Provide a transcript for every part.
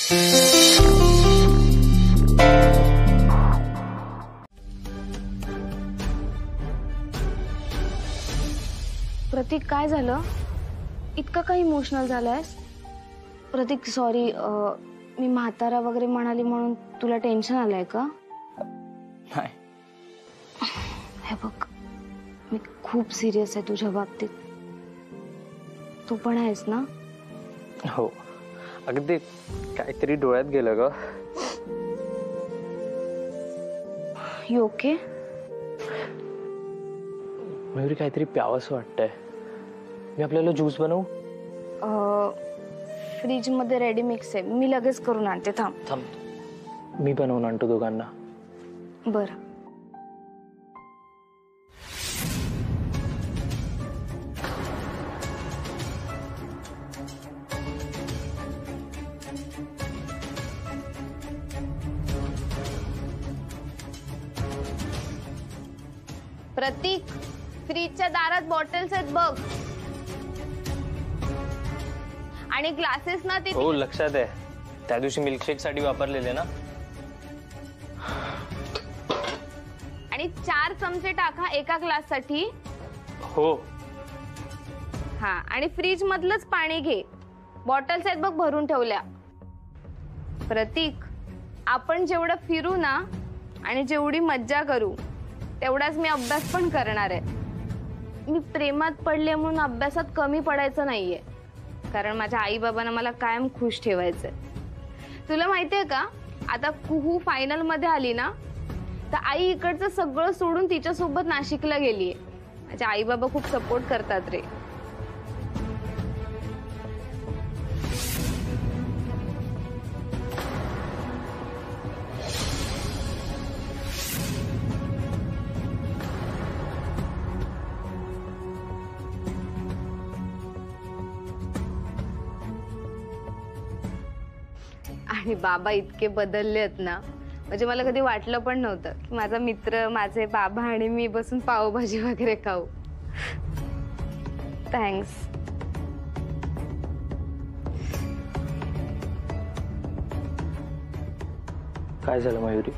प्रतीक, काय झालं? इतका काही इमोशनल झालायस? प्रतीक सॉरी, मी म्हातारा वगैरे म्हणाली म्हणून तुला टेन्शन आलंय का? नाही. हे बघ, मी खूप सिरियस आहे तुझ्या बाबतीत. तू पण आहेस ना? हो, अगदी काहीतरी डोळ्यात गेलं ग. You okay? मयुरी, काहीतरी प्यावंसं वाटतंय. मी आपल्याला ज्यूस बनवू? फ्रीज मध्ये रेडी मिक्स आहे, मी लगेच करून आणते. थांब थांब, मी बनवून आणतो दोघांना. बरं. प्रतीक, फ्रीजच्या दारात बॉटल्स आहेत बघ, आणि ग्लासेस ना ते. हो, लक्षात आहे. त्या दिवशी मिल्कशेक साठी वापरलेले ना. आणि 4 चमचे टाका एका ग्लास साठी. हो. हा, आणि फ्रीज मधलंच पाणी घे. बॉटल्स आहेत बघ भरून ठेवल्या. प्रतीक, आपण जेवढं फिरू ना आणि जेवढी मज्जा करू तेवढाच मी अभ्यास पण करणार आहे. मी प्रेमात पडले म्हणून अभ्यासात कमी पडायचं नाहीये, कारण माझ्या आई बाबांना मला कायम खुश ठेवायचंय. तुला माहितीये का, आता कुहू फायनल मध्ये आली ना, तर आई इकडचं सगळं सोडून तिच्यासोबत नाशिकला गेलीये. माझे आई बाबा खूप सपोर्ट करतात रे. आणि बाबा इतके बदललेत ना, म्हणजे मला कधी वाटलं पण नव्हतं की माझा मित्र, माझे बाबा आणि मी बसून पावभाजी वगैरे खाऊ. थँक्स. काय झालं मयुरी?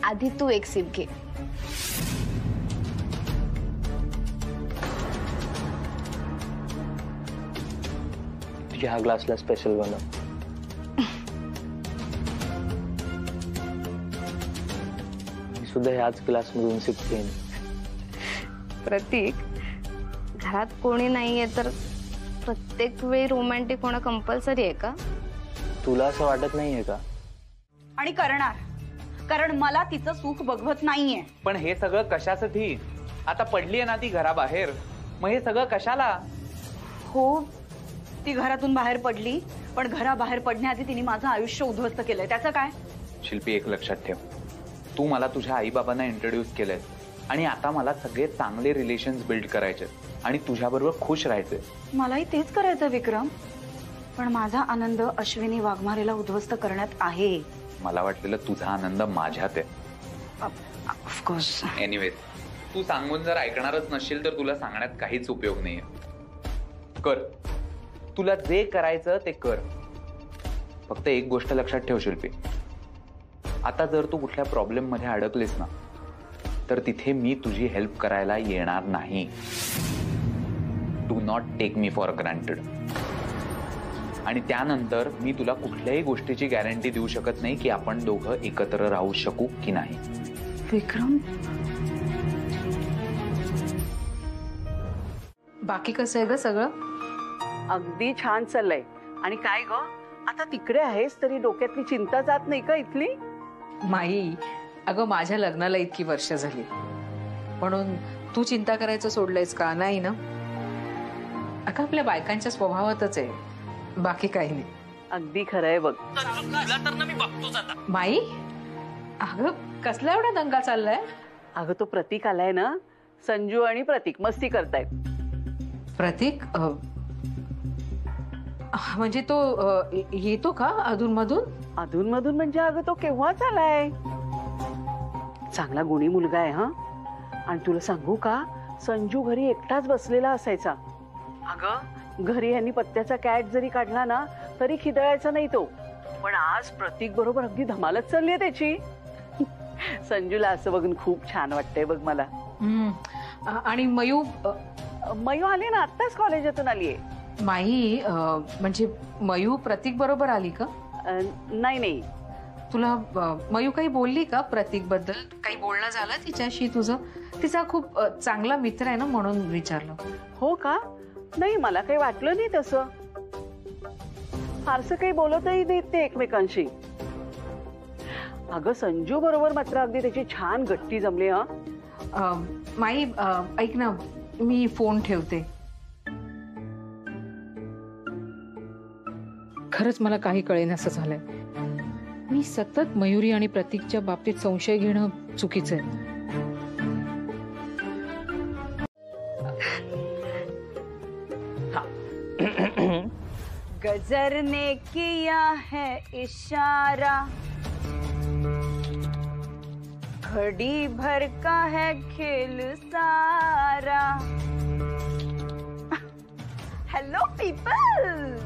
आधी तू एक सिप घे. ह्या ग्लासला स्पेशल बनव. मी सुद्धा ह्याच ग्लास मधून सिप घेईन. प्रतीक, घरात कोणी नाहीये तर प्रत्येक वेळी रोमॅन्टिक होणं कंपल्सरी आहे का? तुला असं वाटत नाहीये का? आणि करणार, कारण मला तिचं सुख बघवत नाहीये. पण हे सगळं कशासाठी? आता पडलीये ना ती घराबाहेर, मग हे सगळं कशाला? हो, ती घरातून बाहेर पडली, पण घराबाहेर पडण्याआधी तिने माझं आयुष्य उद्ध्वस्त केलंय. त्याचं काय? शिल्पी, एक लक्षात ठेव, तू मला तुझ्या आई बाबांना इंट्रोड्यूस केलंय आणि आता मला सगळे चांगले रिलेशन्स बिल्ड करायचे आणि तुझ्याबरोबर खुश राहायचे. मलाही तेच करायचं विक्रम, पण माझा आनंद अश्विनी वाघमारेला उद्ध्वस्त करण्यात आहे. मला वाटलेलं तुझा आनंद माझ्यात आहे. ऑफकोर्स. एनिवेज, तू सांगून जर ऐकणारच नसशील तर तुला सांगण्यात काहीच उपयोग नाहीये. कर, तुला जे करायचं ते कर. फक्त एक गोष्ट लक्षात ठेव शिल्पी, आता जर तू कुठल्या प्रॉब्लेम मध्ये अडकलीस ना, तर तिथे मी तुझी हेल्प करायला येणार नाही. Do not take me for granted. आणि त्यानंतर मी तुला कुठल्याही गोष्टीची गॅरंटी देऊ शकत नाही की आपण दोघं एकत्र राहू शकू की नाही. विक्रम, बाकी कसं आहे ग सगळं? अगदी छान चाललंय. आणि काय ग, आता तिकडे आहेस तरी डोक्यातली चिंता जात नाही का इथली? माई, अगं माझ्या लग्नाला इतकी वर्ष झाली, म्हणून तू चिंता करायचं सोडलंयस का? नाही ना. अगं आपल्या बायकांच्या स्वभावातच आहे, बाकी काही नाही. अगदी खरंय बघ. माई, अगं कसला एवढा दंगा चाललाय? अगं तो प्रतीक आलाय ना, संजू आणि प्रतीक मस्ती करतायत. प्रतीक म्हणजे तो येतो का अधून मधून? अधून मधून म्हणजे अगं तो केव्हाच आलाय. चांगला गुणी मुलगा आहे हा. आणि तुला सांगू का, संजू घरी एकटाच बसलेला असायचा. अगं घरी यांनी पत्त्याचा कॅट जरी काढला ना तरी खिदळायचा नाही तो. पण आज प्रतीक बरोबर अगदी धमालच चाललीये त्याची. संजूला असं बघून खूप छान वाटतंय बघ मला. आणि मयू मयू आली ना, आत्ताच कॉलेजातून आलीये. माई म्हणजे मयू प्रतीक बरोबर आली का? नाही नाही, तुला मयू काही बोलली का प्रतीक बद्दल? काही बोलणं झालं तिच्याशी तुझं? तिचा खूप चांगला मित्र आहे ना म्हणून विचारलं. हो का? नाही, मला काही वाटलं नाही तसं. फारसं काही बोलतही नाहीत ते एकमेकांशी. अगं संजू बरोबर मात्र अगदी त्याची छान गट्टी जमली. माई ऐक ना, मी फोन ठेवते. खरंच मला काही कळेनासं झालंय. मी सतत मयुरी आणि प्रतीकच्या बाबतीत संशय घेणं चुकीचं आहे. गजर ने किया है इशारा, घड़ी भर का है खेल सारा. Hello people.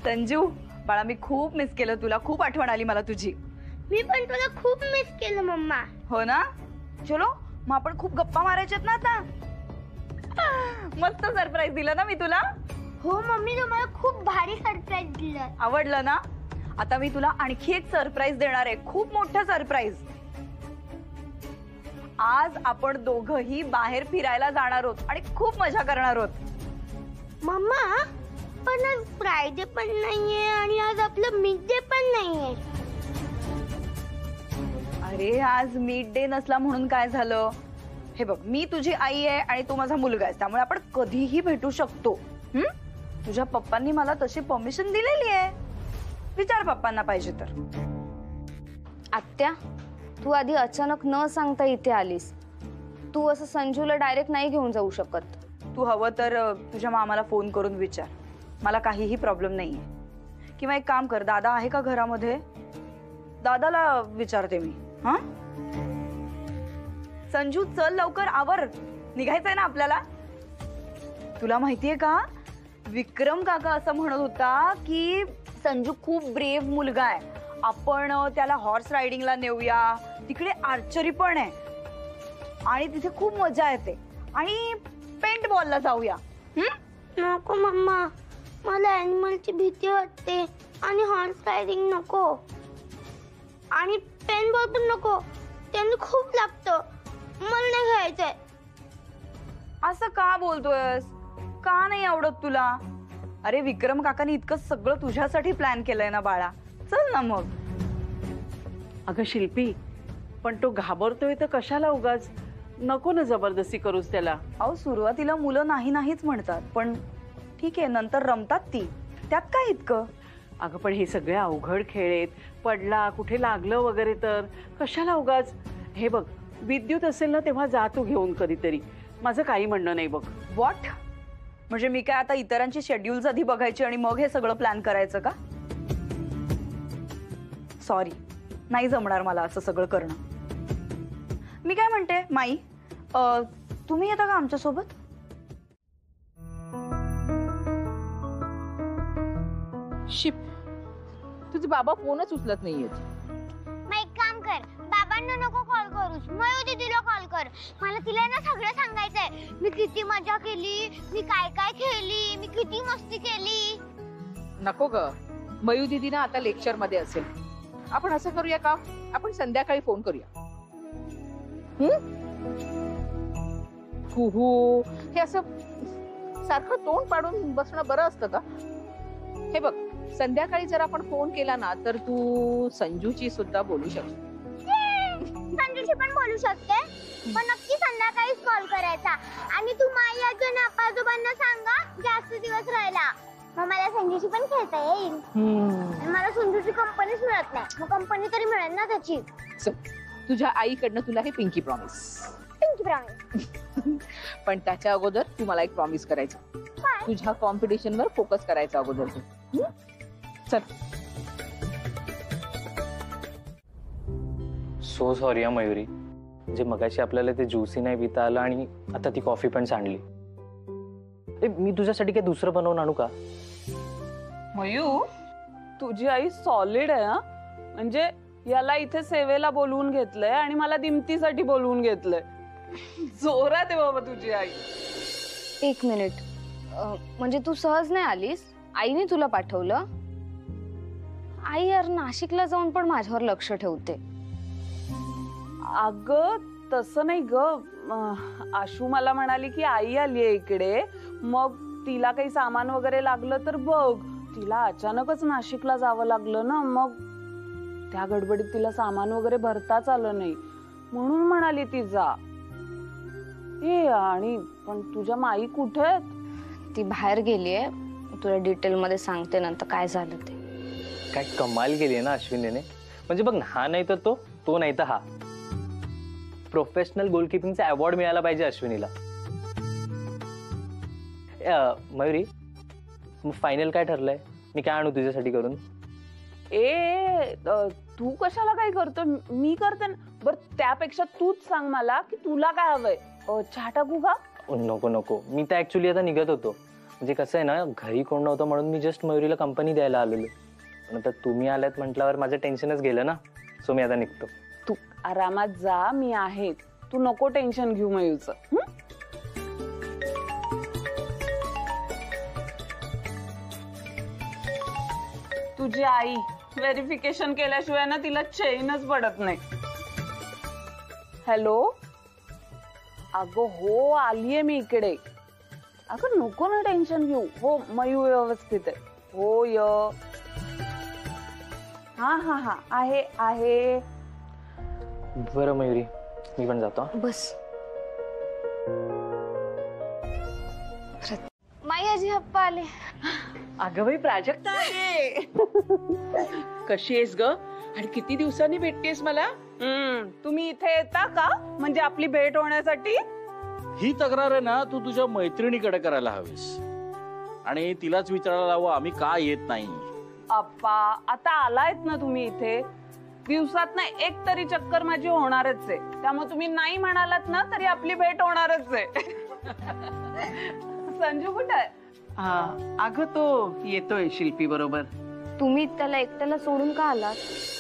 संजू बाळा, मी खूप मिस केलं तुला. खूप आठवण आली मला तुझी. मी पण तुला खूप मिस केलं मम्मा. हो ना? चलो मग आपण खूप गप्पा मारायच्यात ना आता. मस्त सरप्राईज दिलं ना मी तुला. हो मम्मी, तुम्हाला खूप भारी सरप्राईज दिलं. आवडलं ना? आता मी तुला आणखी एक सरप्राईज देणार आहे, खूप मोठं सरप्राईज. आज आपण दोघंही बाहेर फिरायला जाणार आहोत आणि खूप मजा करणार आहोत. मम्मा, पण आज फ्रायडे पण नाहीये आणि आज आपलं मिड डे पण नाहीये. अरे आज मिड डे नसला म्हणून काय झालं? हे बघ, मी तुझी आई आहे आणि तू माझा मुलगा आहेस, त्यामुळे आपण कधीही भेटू शकतो. तुझ्या पप्पांनी मला तशी परमिशन दिलेली आहे. विचार पप्पांना पाहिजे तर. आत्या, तू आधी अचानक न सांगता इथे आलीस. तू असं संजूला डायरेक्ट नाही घेऊन जाऊ शकत. तू हवं तर तुझ्या मामाला फोन करून विचार, मला काहीही प्रॉब्लेम नाहीये. किंवा एक काम कर, दादा आहे का घरामध्ये? दादाला विचारते मी. हा संजू, चल लवकर आवर, निघायचंय ना आपल्याला. तुला माहितीये का, विक्रम काका असं म्हणत होता की संजू खूप ब्रेव्ह मुलगा आहे, आपण त्याला हॉर्स रायडिंगला नेऊया, तिकडे आर्चरी पण आहे आणि तिथे खूप मजा येते, आणि पेंट बॉलला जाऊया. नको मम्मा, मला ॲनिमलची भीती वाटते आणि हॉर्स रायडिंग नको आणि पेन बॉल पण नको, त्यांनी खूप लागतं, मला नाही घ्यायचंय. असं का बोलतोयस? का नाही आवडत तुला? अरे विक्रम काकांनी इतकं सगळं तुझ्यासाठी प्लॅन केलंय ना बाळा, चल ना मग. अगं शिल्पी, पण तो घाबरतोय तर कशाला उगाच? नको ना जबरदस्ती करूच त्याला. अहो सुरुवातीला मुलं नाही नाहीच म्हणतात, पण ठीक आहे, नंतर रमतात ती, त्यात काय इतकं? अगं पण हे सगळे अवघड खेळ आहेत, पडला कुठे लागलं वगैरे तर कशाला उगाच? हे बघ, विद्युत असेल ना तेव्हा जा तू घेऊन कधीतरी, माझं काही म्हणणं नाही बघ. व्हॉट? म्हणजे मी काय आता इतरांची शेड्यूल्स आधी बघायची आणि मग हे सगळं प्लॅन करायचं का? सॉरी, नाही जमणार मला असं सगळं करणं. मी काय म्हणते माई, तुम्ही येता का आमच्या सोबत? शिप, तुझे बाबा फोनच उचलत नाहीयेत. मग एक काम कर, बाबांना नको कॉल करूस, मयू दीदीला कॉल कर. मला तिला ना सगळं सांगायचंय, मी किती मजा केली, मी काय काय खेळली, मी किती मस्ती केली. नको ग, मयू दीदी ना आता लेक्चर मध्ये असेल. आपण असं करूया का, आपण संध्याकाळी फोन करूया. हुहू, हे असं सारखं तोंड पाडून बसणं बरं असतं का? हे बघ, संध्याकाळी जर आपण फोन केला ना तर तू संजूची सुद्धा बोलू शकते. संजूशी पण बोलू शकते, पण नक्की संध्याकाळीच कॉल करायचा. आणि तू माई आजी आणि आजोबांना सांगा जास्त दिवस राहिला, मग मला संजूशी पण खेळता येईल. आणि मला संजूची कंपनीच मिळत नाही, मग कंपनी तरी मिळेल ना त्याची. तुझ्या आईकडनं तुला हे पिंकी प्रॉमिस. Pinky promise. पण त्याच्या अगोदर तू मला एक प्रॉमिस करायचं, तुझ्या कॉम्पिटिशन वर फोकस करायचा अगोदर तू. चल. सो सॉरी हा मयुरी, जे मगाशी आपल्याला ते ज्यूसी नाही पिता आलं आणि आता ती कॉफी पण सांडली. मी तुझ्यासाठी काही दुसरं बनवून आणू का? मयू, तुझी आई सॉलिड आहे हा. म्हणजे याला इथे सेवेला बोलवून घेतलंय आणि मला दिमतीसाठी बोलवून घेतलंय. जोरात आहे बाबा तुझी आई. एक मिनिट, म्हणजे तू सहज नाही आलीस? आईने तुला पाठवलं? आई यार नाशिकला जाऊन पण माझ्यावर लक्ष ठेवते. अगं तसं नाही ग. आशू मला म्हणाली की आई आलीये इकडे, मग तिला काही सामान वगैरे लागलं तर बघ. तिला अचानकच नाशिकला जावं लागलं ना, मग त्या गडबडीत तिला सामान वगैरे भरताच आलं नाही, म्हणून म्हणाली ती जा. ए आणि पण तुझ्या माई कुठे आहेत? ती बाहेर गेलीये. तुला डिटेल मध्ये सांगते नंतर काय झालं ते. काय कमाल केली आहे ना अश्विनीने. म्हणजे बघ, हा नाही तर तो नाही तर हा. प्रोफेशनल गोलकीपिंगचा अवॉर्ड मिळाला पाहिजे अश्विनीला. मयुरी, मग फायनल काय ठरलंय? मी काय आणू तुझ्यासाठी करून? तू कशाला काय करतो? मी करते ना. बर त्यापेक्षा तूच सांग मला की तुला काय हवंय. चहा टाकू का? नको नको, मी तर ऍक्च्युली आता निघत होतो. म्हणजे कसं आहे ना, घरी कोण नव्हतं म्हणून मी जस्ट मयुरीला कंपनी द्यायला आलेलो. पण आता तुम्ही आल्यात म्हटल्यावर माझं टेन्शनच गेलं ना. सो मी आता निघतो. तू आरामात जा, मी आहे. तू नको टेन्शन घेऊ मयूचं. तुझी आई व्हेरिफिकेशन केल्याशिवाय ना तिला चैनच पडत नाही. हॅलो, अगं हो आलीये मी इकडे. अगं नको ना टेन्शन घेऊ. हो मयू व्यवस्थित आहे. हो य हा हा हा आहे आहे. बरं मयुरी, मी पण जातो. बस. माई आजी हप्पा आले. अगं बाई प्राजक्ता आहे. कशी आहेस ग? आणि किती दिवसांनी भेटतेस मला? तुम्ही इथे येता का? म्हणजे आपली भेट होण्यासाठी? ही तक्रार आहे ना, तू तुझ्या मैत्रिणीकडे करायला हवीस आणि तिलाच विचारायला हवं आम्ही का येत नाही. अप्पा आता आलायत ना तुम्ही इथे. दिवसात ना एक तरी चक्कर माझी होणारच आहे. त्यामुळे तुम्ही नाही म्हणालात ना तरी आपली भेट होणारच आहे. संजू कुठे आहे? अगं तो येतोय शिल्पी बरोबर. तुम्ही त्याला एकट्याला सोडून का आलात?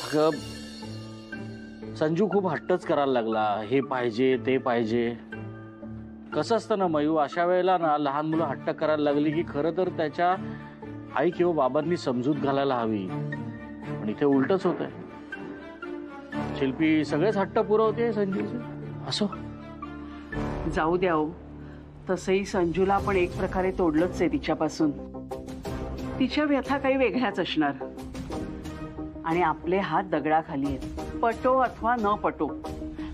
अगं संजू खूप हट्टच करायला लागला. हे पाहिजे ते पाहिजे. कसं असतं ना मयू, अशा वेळेला ना लहान मुलं हट्ट करायला लागली की खरं तर त्याच्या आई किंवा बाबांनी समजूत घालायला हवी. पण इथे उलटच होत आहे. शिल्पी सगळेच हट्ट पुरवते संजूचे. असो, जाऊ द्या हो. तसंही संजूला आपण एक प्रकारे तोडलंच आहे तिच्यापासून. तिच्या व्यथा काही वेगळ्याच असणार आणि आपले हात दगडाखाली आहेत. पटो अथवा न पटो,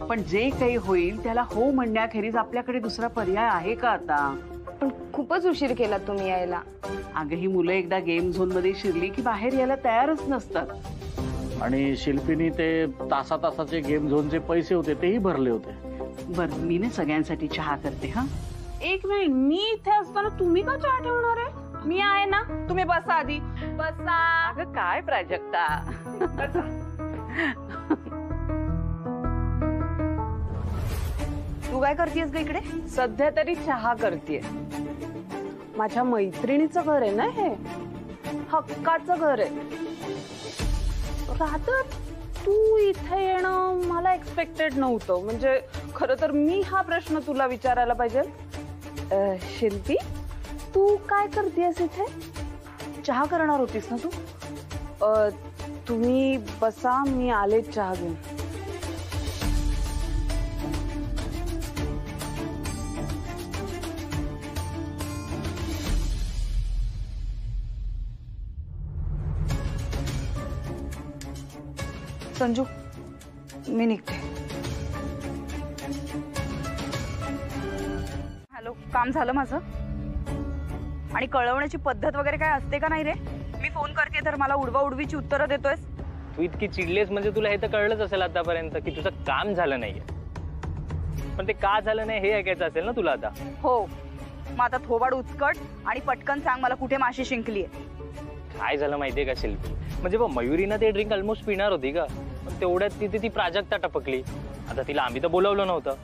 पण जे काही होईल त्याला हो म्हणण्याखेरीज आपल्याकडे दुसरा पर्याय आहे का आता? पण खूपच उशीर केला तुम्ही यायला. अगं ही मुलं एकदा गेम झोन मध्ये शिरली की बाहेर यायला तयारच नसतात. आणि शिल्पीनी ते तासाचे गेम झोनचे पैसे होते तेही भरले होते. बरं मी ना सगळ्यांसाठी चहा करते. हा एक मिनिट, मी इथे असताना तुम्ही का चहा ठेवणार आहे? मी आहे ना. तुम्ही बसा आधी. बसा. अगं काय प्राजक्ता. तू काय करतेस ग इकडे? सध्या तरी चहा करतेय. माझ्या मैत्रिणीचं घर आहे ना हे. हक्काचं घर आहे. रात्र तू इथे येणं मला एक्सपेक्टेड नव्हतं. म्हणजे खरं तर मी हा प्रश्न तुला विचारायला पाहिजे. शिल्पी, तू काय करतेस इथे? चहा करणार होतीस ना तू? तुम्ही बसा, मी आले चहा घेऊन. संजू, मी निघते. हॅलो, काम झालं माझं? आणि कळवण्याची पद्धत वगैरे काय असते का नाही रे? मी फोन करते तर मला उडवा उडवीची उत्तरं देतोयस. तू इतकी चिडलीस म्हणजे तुला हे तर कळलंच असेल आतापर्यंत की तुझं काम झालं नाहीये. पण ते का झालं नाही हे ऐकायचं असेल ना तुला आता. हो, मग आता थोबाड उचकट आणि पटकन सांग मला कुठे माशी शिंकलीये. काय झालं माहितीये का शिल्पी, म्हणजे बघ मयुरीनं ते ड्रिंक ऑलमोस्ट पिणार होती का, तेवढ्यात तिथे ती प्राजक्ता टपकली. आता तिला आम्ही तर बोलवलं नव्हतं.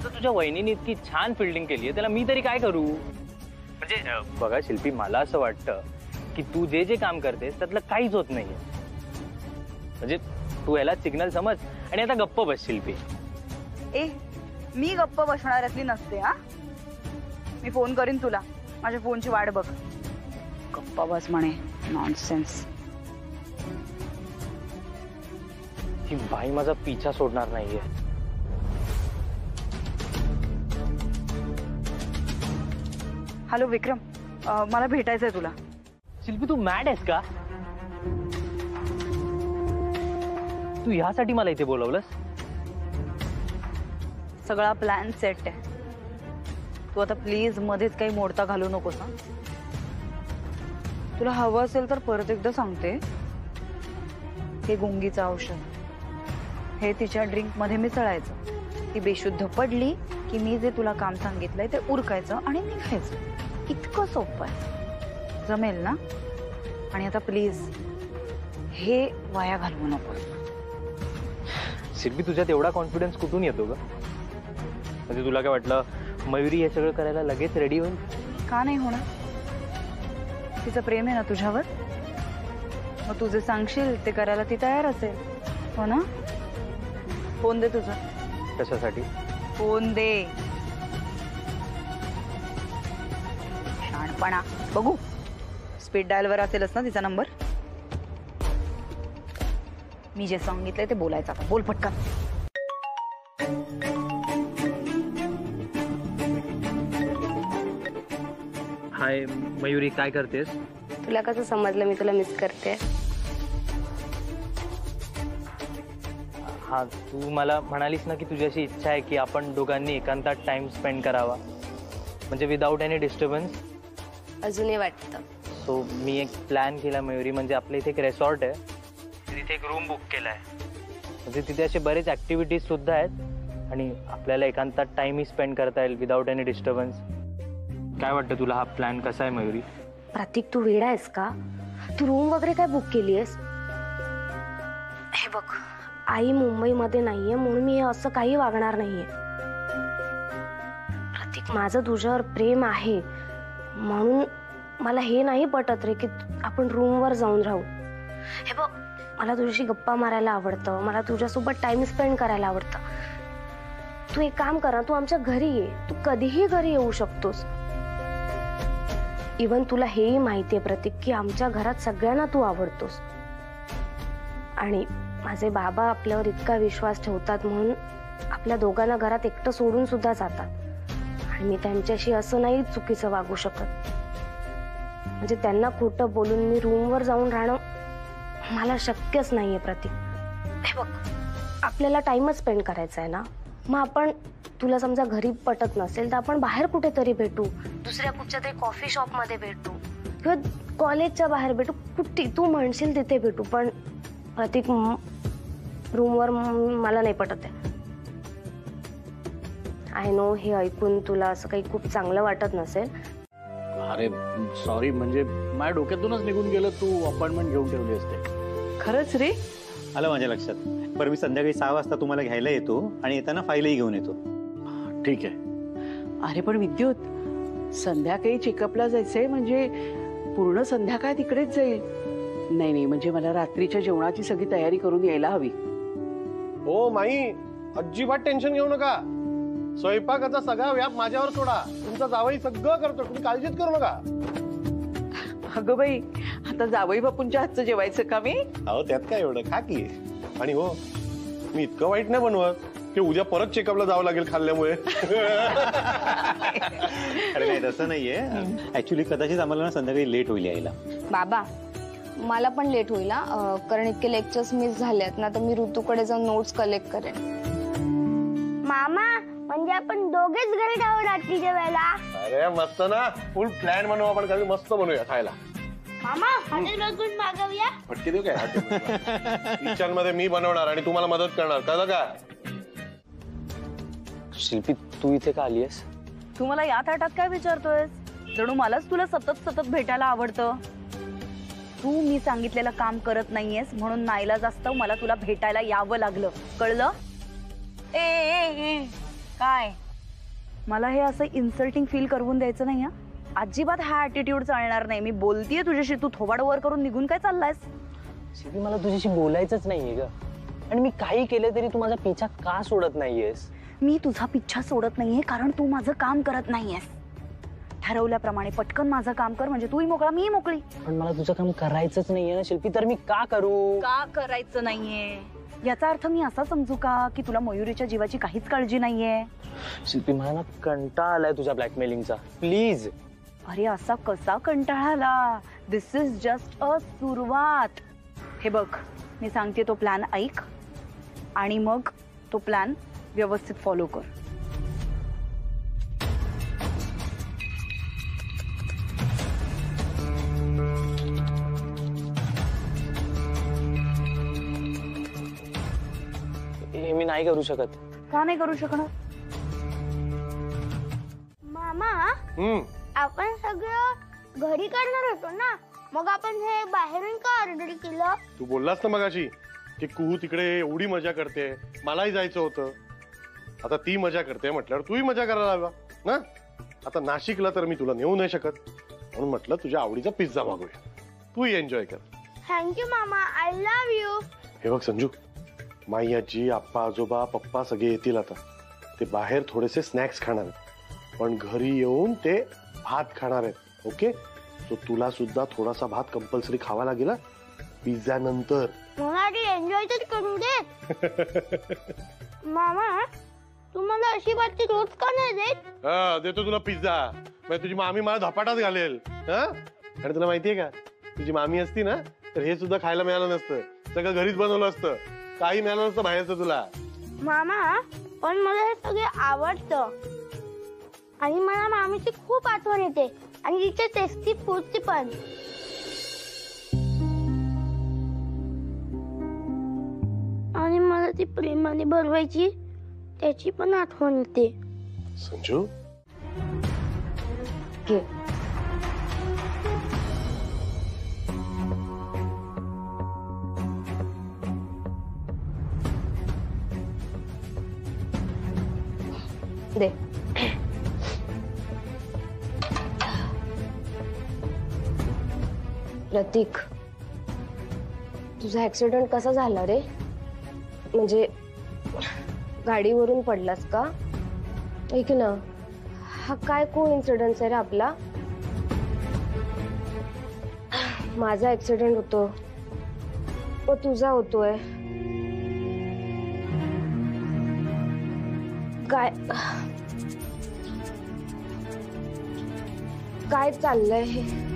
तर तुझ्या वहिनीने इतकी छान फिल्डिंग केली आहे, त्याला मी तरी काय करू? म्हणजे बघा शिल्पी, मला असं वाटतं की तू जे जे काम करतेस त्यातलं काहीच होत नाहीये. म्हणजे तू याला सिग्नल समज आणि आता गप्प बस शिल्पी. ए, मी गप्प बसणाऱ्यातली नसते. हा, मी फोन करीन तुला. माझ्या फोनची वाट बघ. गप्पा बस म्हणे, नॉनसेन्स. ही बाई माझा पिछा सोडणार नाहीये. हॅलो विक्रम, मला भेटायचंय तुला. शिल्पी तू मॅड आहेस का? तू ह्यासाठी मला इथे बोलवलंस? सगळा प्लॅन सेट आहे. तू आता प्लीज मध्येच काही मोडता घालू नकोस. तुला हवं असेल तर परत एकदा सांगते, हे गुंगीचं औषध हे तिच्या ड्रिंक मध्ये मिसळायचं. ती बेशुद्ध पडली की मी जे तुला काम सांगितलंय ते उरकायचं आणि निघायचं. इतकं सोपं आहे. जमेल ना? आणि आता प्लीज हे वाया घालवू नकोस. शिल्पी तुझ्यात एवढा कॉन्फिडन्स कुठून येतो ग? म्हणजे तुला काय वाटलं मयुरी हे सगळं करायला लगेच रेडी होईल? का नाही होणार? तिचं प्रेम आहे ना तुझ्यावर. मग तू जे सांगशील ते करायला ती तयार असेल. हो ना? फोन दे तुझा. कशासाठी? फोन दे. शहाणपणा. बघू, स्पीड डायलवर असेलच ना तिचा नंबर. मी जे सांगितलंय ते बोलायचं. आता बोल पटकन. हाय मयुरी, काय करतेस? तुला कसं समजलं मी तुला मिस करते? हा, तू मला म्हणालीस ना की तुझी अशी इच्छा आहे की आपण दोघांनी एकांतात टाइम स्पेंड करावा, म्हणजे विदाऊट एनी डिस्टर्बन्स. अजूनही वाटतं. सो मी एक प्लॅन केला मयुरी. म्हणजे आपल्या इथे एक रेसॉर्ट आहे, तिथे एक रूम बुक केला आहे. म्हणजे तिथे असे बरेच ऍक्टिव्हिटीज सुद्धा आहेत आणि आपल्याला एकांतात टाइमही स्पेंड करता येईल विदाऊट एनी डिस्टर्बन्स. काय वाटतं तुला हा प्लॅन कसा आहे मयुरी? प्रतीक, तू वेडा आहेस का? तू रूम वगैरे काय बुक केली आहेस? हे बघ, आई मुंबईमध्ये नाहीये म्हणून मी असं काही वागणार नाहीये. प्रतीक, माझं तुझ्यावर प्रेम आहे म्हणून मला हे नाही पटत रे की आपण रूमवर जाऊन राहू. हे बघ, मला तुझ्याशी गप्पा मारायला आवडतं, मला तुझ्यासोबत टाइम स्पेंड करायला आवडतं. तू एक काम कर ना, तू आमच्या घरी ये. तू कधीही घरी येऊ शकतोस. इवन तुला हेही माहितीये प्रतीक की आमच्या घरात सगळ्यांना तू आवडतोस आणि माझे बाबा आपल्यावर इतका विश्वास ठेवतात म्हणून आपल्या दोघांना घरात एकटं सोडून सुद्धा जातात. आणि मी त्यांच्याशी असं नाही चुकीचं वागू शकत. म्हणजे त्यांना खोटं बोलून मी रूमवर जाऊन राहणं मला शक्यच नाहीये प्रतीक. हे बघ, आपल्याला टाइमच स्पेंड करायचा आहे ना. मग आपण, तुला समजा घरी पटत नसेल तर आपण बाहेर कुठेतरी भेटू, दुसऱ्या कुठच्या तरी कॉफी शॉप मध्ये भेटू किंवा कॉलेजच्या बाहेर भेटू. कुठे तू म्हणशील तिथे भेटू. पण प्रतीक, रूमवर मला नाही पटत आहे. आय नो, हे ऐकून तुला असं काही खूप चांगलं वाटत नसेल. अरे सॉरी, म्हणजे माझ्या डोक्यातूनच निघून गेलं. तू अपॉइंटमेंट घेऊन ठेवली असते. खरंच रे? आलं माझ्या लक्षात. बरं, मी संध्याकाळी 6 वाजता तुम्हाला घ्यायला येतो आणि येताना फाईलही घेऊन येतो. ठीक आहे. अरे पण विद्युत, संध्याकाळी चेकअपला जायचंय म्हणजे पूर्ण संध्याकाळ तिकडेच जाईल. नाही नाही, म्हणजे मला रात्रीच्या जेवणाची सगळी तयारी करून यायला हवी. हो माई, अजिबात टेन्शन घेऊ नका. स्वयंपाकाचा सगळा व्याप माझ्यावर सोडा. तुमचा जावई सगळं करतो, तुम्ही काळजीच करू नका. अगं बाई, आता जावई बापूंच्या हातचं जेवायचं का मी? अहो त्यात काय एवढं, खा की. आणि हो, मी इतकं वाईट नाही बनवत की उद्या परत चेकअपला जावं लागेल खाल्ल्यामुळे. अरे नाही, तसं नाहीये. ऍक्च्युली कदाचित आम्हाला ना संध्याकाळी लेट होईल यायला. बाबा, मला पण लेट होईल हा, कारण इतके लेक्चर्स मिस झालेत ना. तर मी ऋतूकडे जाऊन नोट्स कलेक्ट करेन. मामा, म्हणजे आपण दोघेच घरी जाऊ रात्रीच्या वेळेला. अरे मस्त ना, फुल प्लॅन बनवू आपण. काही मस्त बनवूया खायला. मामा, हॉटेलवरून मागवूया. फटके देऊ काय? किचन मध्ये मी बनवणार आणि तुम्हाला मदत करणार, कळलं का? शिल्पी, तू इथे का आली आहेस? तू मला या थाटात काय विचारतोयस? जणू मलाच तुला सतत सतत भेटायला आवडतं. तू मी सांगितलेलं काम करत नाहीयेस म्हणून नाईलाजास्तव मला तुला भेटायला यावं लागलं, कळलं? ए ए ए काय, मला हे असं इन्सल्टिंग फील करवून द्यायचं नाही हा. अजिबात हा ऍटिट्यूड चालणार नाही. मी बोलतीये तुझ्याशी, तू थोबाड वर करून निघून काय चाललायस? शिल्पी मला तुझ्याशी बोलायचंच नाहीये ग, आणि मी काही केलं तरी तू माझा पिछा का सोडत नाहीयेस? मी तुझा पिच्छा सोडत नाहीये कारण तू माझं काम करत नाहीयेस. ठरवल्याप्रमाणे पटकन माझं काम कर, म्हणजे तूही मोकळा मी मोकळी. पण मला तुझं काम करायचंच नाहीये ना शिल्पी, तर मी का करू? का करायचं नाहीये याचा अर्थ मी असा समजू का की तुला मयुरीच्या जीवाची काहीच काळजी नाहीये? शिल्पी मला ना कंटाळा आलाय तुझ्या ब्लॅकमेलिंगचा, प्लीज. अरे असा कसा कंटाळा आला? दिस इज जस्ट अ सुरुवात. हे बघ, मी सांगते तो प्लॅन ऐक आणि मग तो प्लॅन व्यवस्थित फॉलो कर. हे मी नाही करू शकत. का नाही करू शकणार? मामा आपण सगळं घरी करणार होतो ना, मग आपण हे बाहेरून का ऑर्डर केलं? तू बोललास ना मगाशी की कुहू तिकडे एवढी मजा करते, मलाही जायचं होतं. आता ती मजा करते म्हटल्यावर तूही मजा करायला हवा ना. आता नाशिकला तर मी तुला नेऊ नाही शकत, म्हणून म्हटलं तुझ्या आवडीचा पिझ्झा मागूया, तूही एन्जॉय कर. थँक्यू मामा, आय लव्ह यू. हे बघ संजू, माई आजी, आप्पा आजोबा पप्पा सगळे येतील आता. ते बाहेर थोडेसे स्नॅक्स खाणार आहेत, पण घरी येऊन ते भात खाणार आहेत. ओके, तो तुला सुद्धा थोडासा भात कंपल्सरी खावा लागेल पिझ्झा नंतर. मला एन्जॉय तर करू दे. मामा तू मला अशी बातची रोज का नाही देत? देतो तुला पिझ्झा, म्हणजे तुझी मामी मला धपाटाच घालेल. आणि तुला माहितीये का, तुझी मामी असती ना तर हे सुद्धा खायला मिळालं नसतं, सगळं घरीच बनवलं असतं, काही मिळालं नसतं बाहेरचं तुला. मामा पण मला हे सगळे आवडतं आणि मला मामीची खूप आठवण येते आणि तिच्या टेस्टी फूडची पण. आणि मला ती प्रेमाने बनवायची त्याची पण आठवण येते. संजू दे. प्रतीक, तुझा ऍक्सिडेंट कसा झाला रे? म्हणजे गाडीवरून पडलास का? ऐक ना, हा काय कोइन्सिडन्स आहे रे आपला? माझा ऍक्सिडेंट होतो व तुझा होतोय. काय काय चाललंय हे?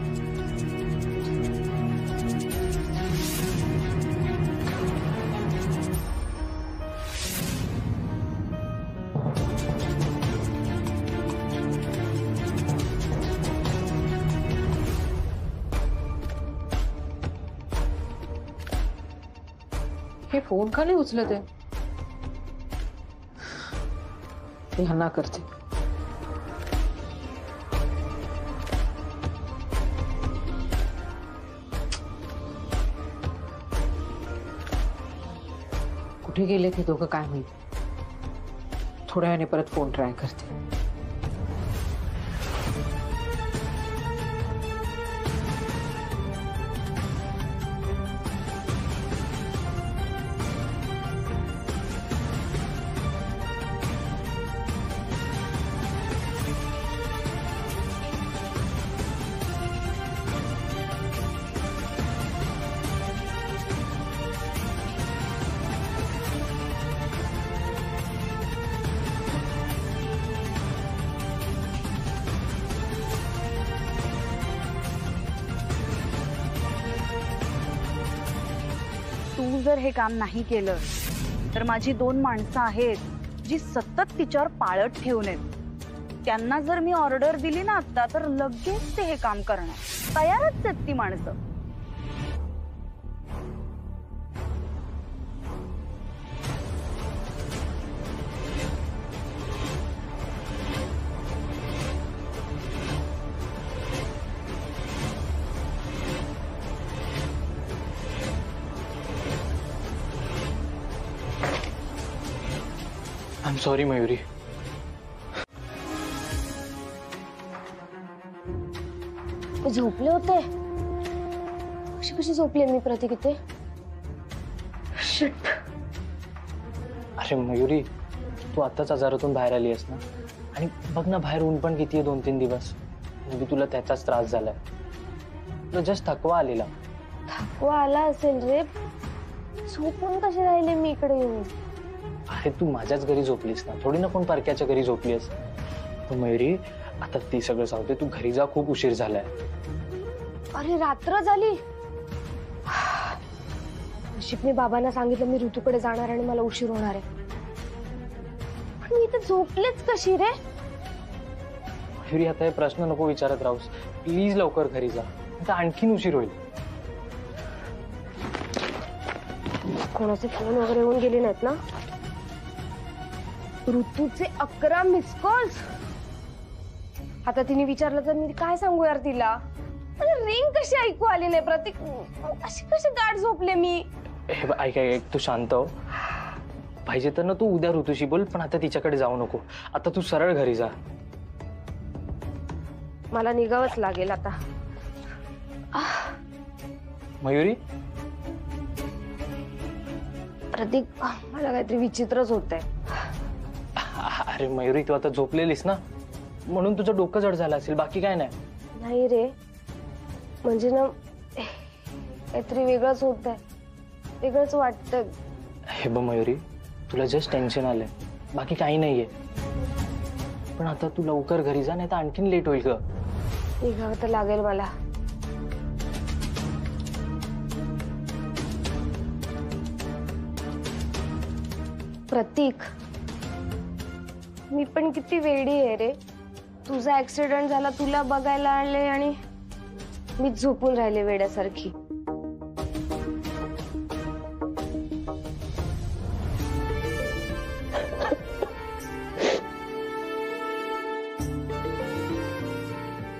हे फोन का नाही उचलत आहे? ह्यांना करते. कुठे गेले ते दोघं काय माहित. थोड्या वेळाने परत फोन ट्राय करते. तू जर हे काम नाही केलं तर माझी 2 माणसं आहेत जी सतत तिच्यावर पाळत ठेवून आहेत. त्यांना जर मी ऑर्डर दिली ना आता तर लगेच ते हे काम करणार. तयारच आहेत ती माणसं. I am sorry Mayuri. झोपले होते. कशी कशी झोपले मी प्रतीक इथे. शिट. अरे मयुरी, तू आत्ताच आजारातून बाहेर आली आहेस ना, आणि बघ ना बाहेर ऊन पण किती आहे 2-3 दिवस. म्हणजे तुला त्याचाच त्रास झालाय. तुला जस्ट थकवा आलेला. थकवा आला असेल रे. झोपून कशी राहिले मी इकडे येऊन. अरे तू माझ्याच घरी झोपलीस ना, थोडी ना कोण परक्याच्या घरी झोपलीस. तर मयुरी, आता ती सगळं सांगते, तू घरी जा, खूप उशीर झालाय. अरे रात्र झाली. नशीब मी बाबांना सांगितलं मी ऋतूकडे जाणार आणि मला उशीर होणार आहे. पण मी इथे झोपलेच कशी रे. मयुरी, आता हे प्रश्न नको विचारत राहूस. प्लीज लवकर घरी जा, आता आणखीन उशीर होईल. कोणाचे फोन वगैरे येऊन गेले नाहीत ना. ऋतूचे 11 मिस कॉल्स. आता तिने विचारलं तर मी काय सांगू यार तिला. रिंग कशी ऐकू आली नाही प्रतीक. अशी कशी गाढ झोपले मी. हे ऐक, तू शांत हो. पाहिजे तर ना तू उद्या ऋतूशी बोल, पण आता तिच्याकडे जाऊ नको. आता तू सरळ घरी जा. मला निघावंच लागेल आता. मयुरी, प्रतीक मला काहीतरी विचित्रच होतंय. अरे मयुरी, तू आता झोपलेलीस ना, म्हणून तुझं डोकं जड झालं असेल, बाकी काय नाही. नाही रे, म्हणजे ना काहीतरी वेगळंच होतंय. वेगळंच वाटतंय. हे बघ मयुरी, तुला जस्ट टेन्शन आलंय, बाकी काही नाहीये. पण आता तू लवकर घरी जा, नाही तर आणखीन लेट होईल ग. निघावं तर लागेल मला. प्रतीक, मी पण किती वेडी आहे रे. तुझा ऍक्सिडेंट झाला, तुला बघायला आले आणि मी झोपून राहिले वेड्यासारखी.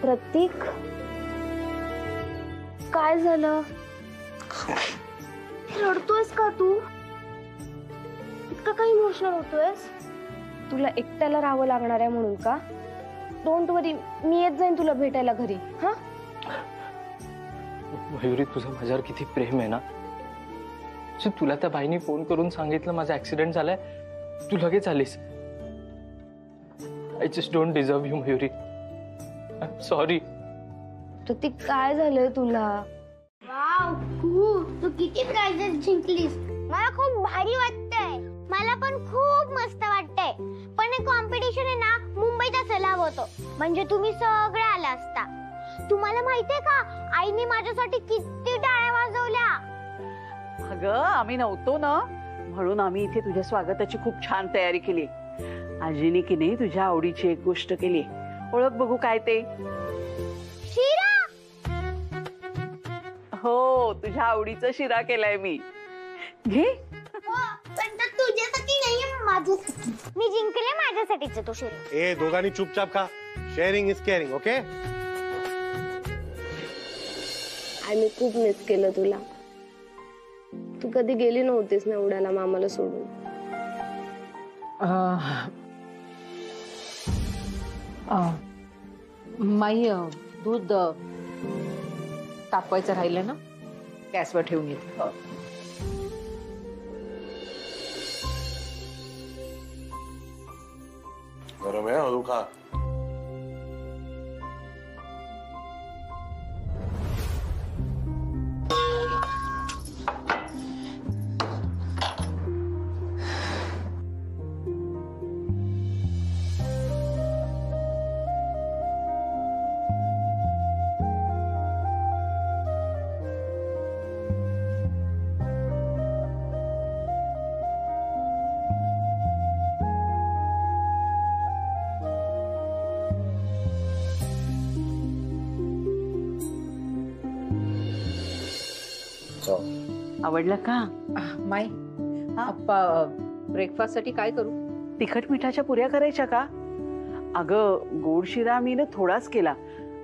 प्रतीक, काय झालं? रडतोयस का तू? इतका काही इमोशनल होतोयस? तुला एकट्याला राहावं लागणार आहे म्हणून का? डोंट वरी, मी येत जाईन तुला भेटायला घरी. हा मयुरी, तुझं माझ्यावर किती प्रेम आहे ना. तुला त्या बाईने फोन करून सांगितलं माझा ऍक्सिडेंट झालाय, तू लगेच आलीस. I just don't deserve you Mayuri. I am sorry. Prateek, काय झालंय तुला? वाव, तू किती प्राइजेस जिंकलीस. मला खूप भारी वाटतंय. मला पण खूप मस्त वाटतंय. पण हे कॉम्पिटिशन आहे ना, मुंबईचा सलाव होतो, म्हणजे तुम्ही सगळे आला असता. तुम्हाला माहितीये का, आईने माझ्यासाठी किती टाळ्या वाजवल्या. अगं, आम्ही नव्हतो ना, म्हणून आम्ही इथे तुझ्या स्वागताची खूप छान तयारी केली. आजीने की नाही तुझ्या आवडीची एक गोष्ट केली. ओळख बघू काय ते. शिरा. हो, तुझ्या आवडीचा शिरा केलाय मी. घे. पण तो तुझ्यासाठी नाहीये, माझ्यासाठी. मी जिंकले, माझ्यासाठीच तो शिरा. ए, दोघांनी चुपचाप खा. Sharing is caring, okay? आम्ही खूप मिस केलं तुला. तू कधी गेली नव्हतीस ना उड्याला मामाला सोडून. माई, दूध तापवायचं राहिलं ना, गॅसवर ठेवून येते. गरम आहे, हळू खा. आवडलं का? माई, ब्रेकफास्ट साठी काय करू? तिखट मिठाच्या पुऱ्या करायच्या का? अगं, गोड शिरा मी ना थोडाच केला,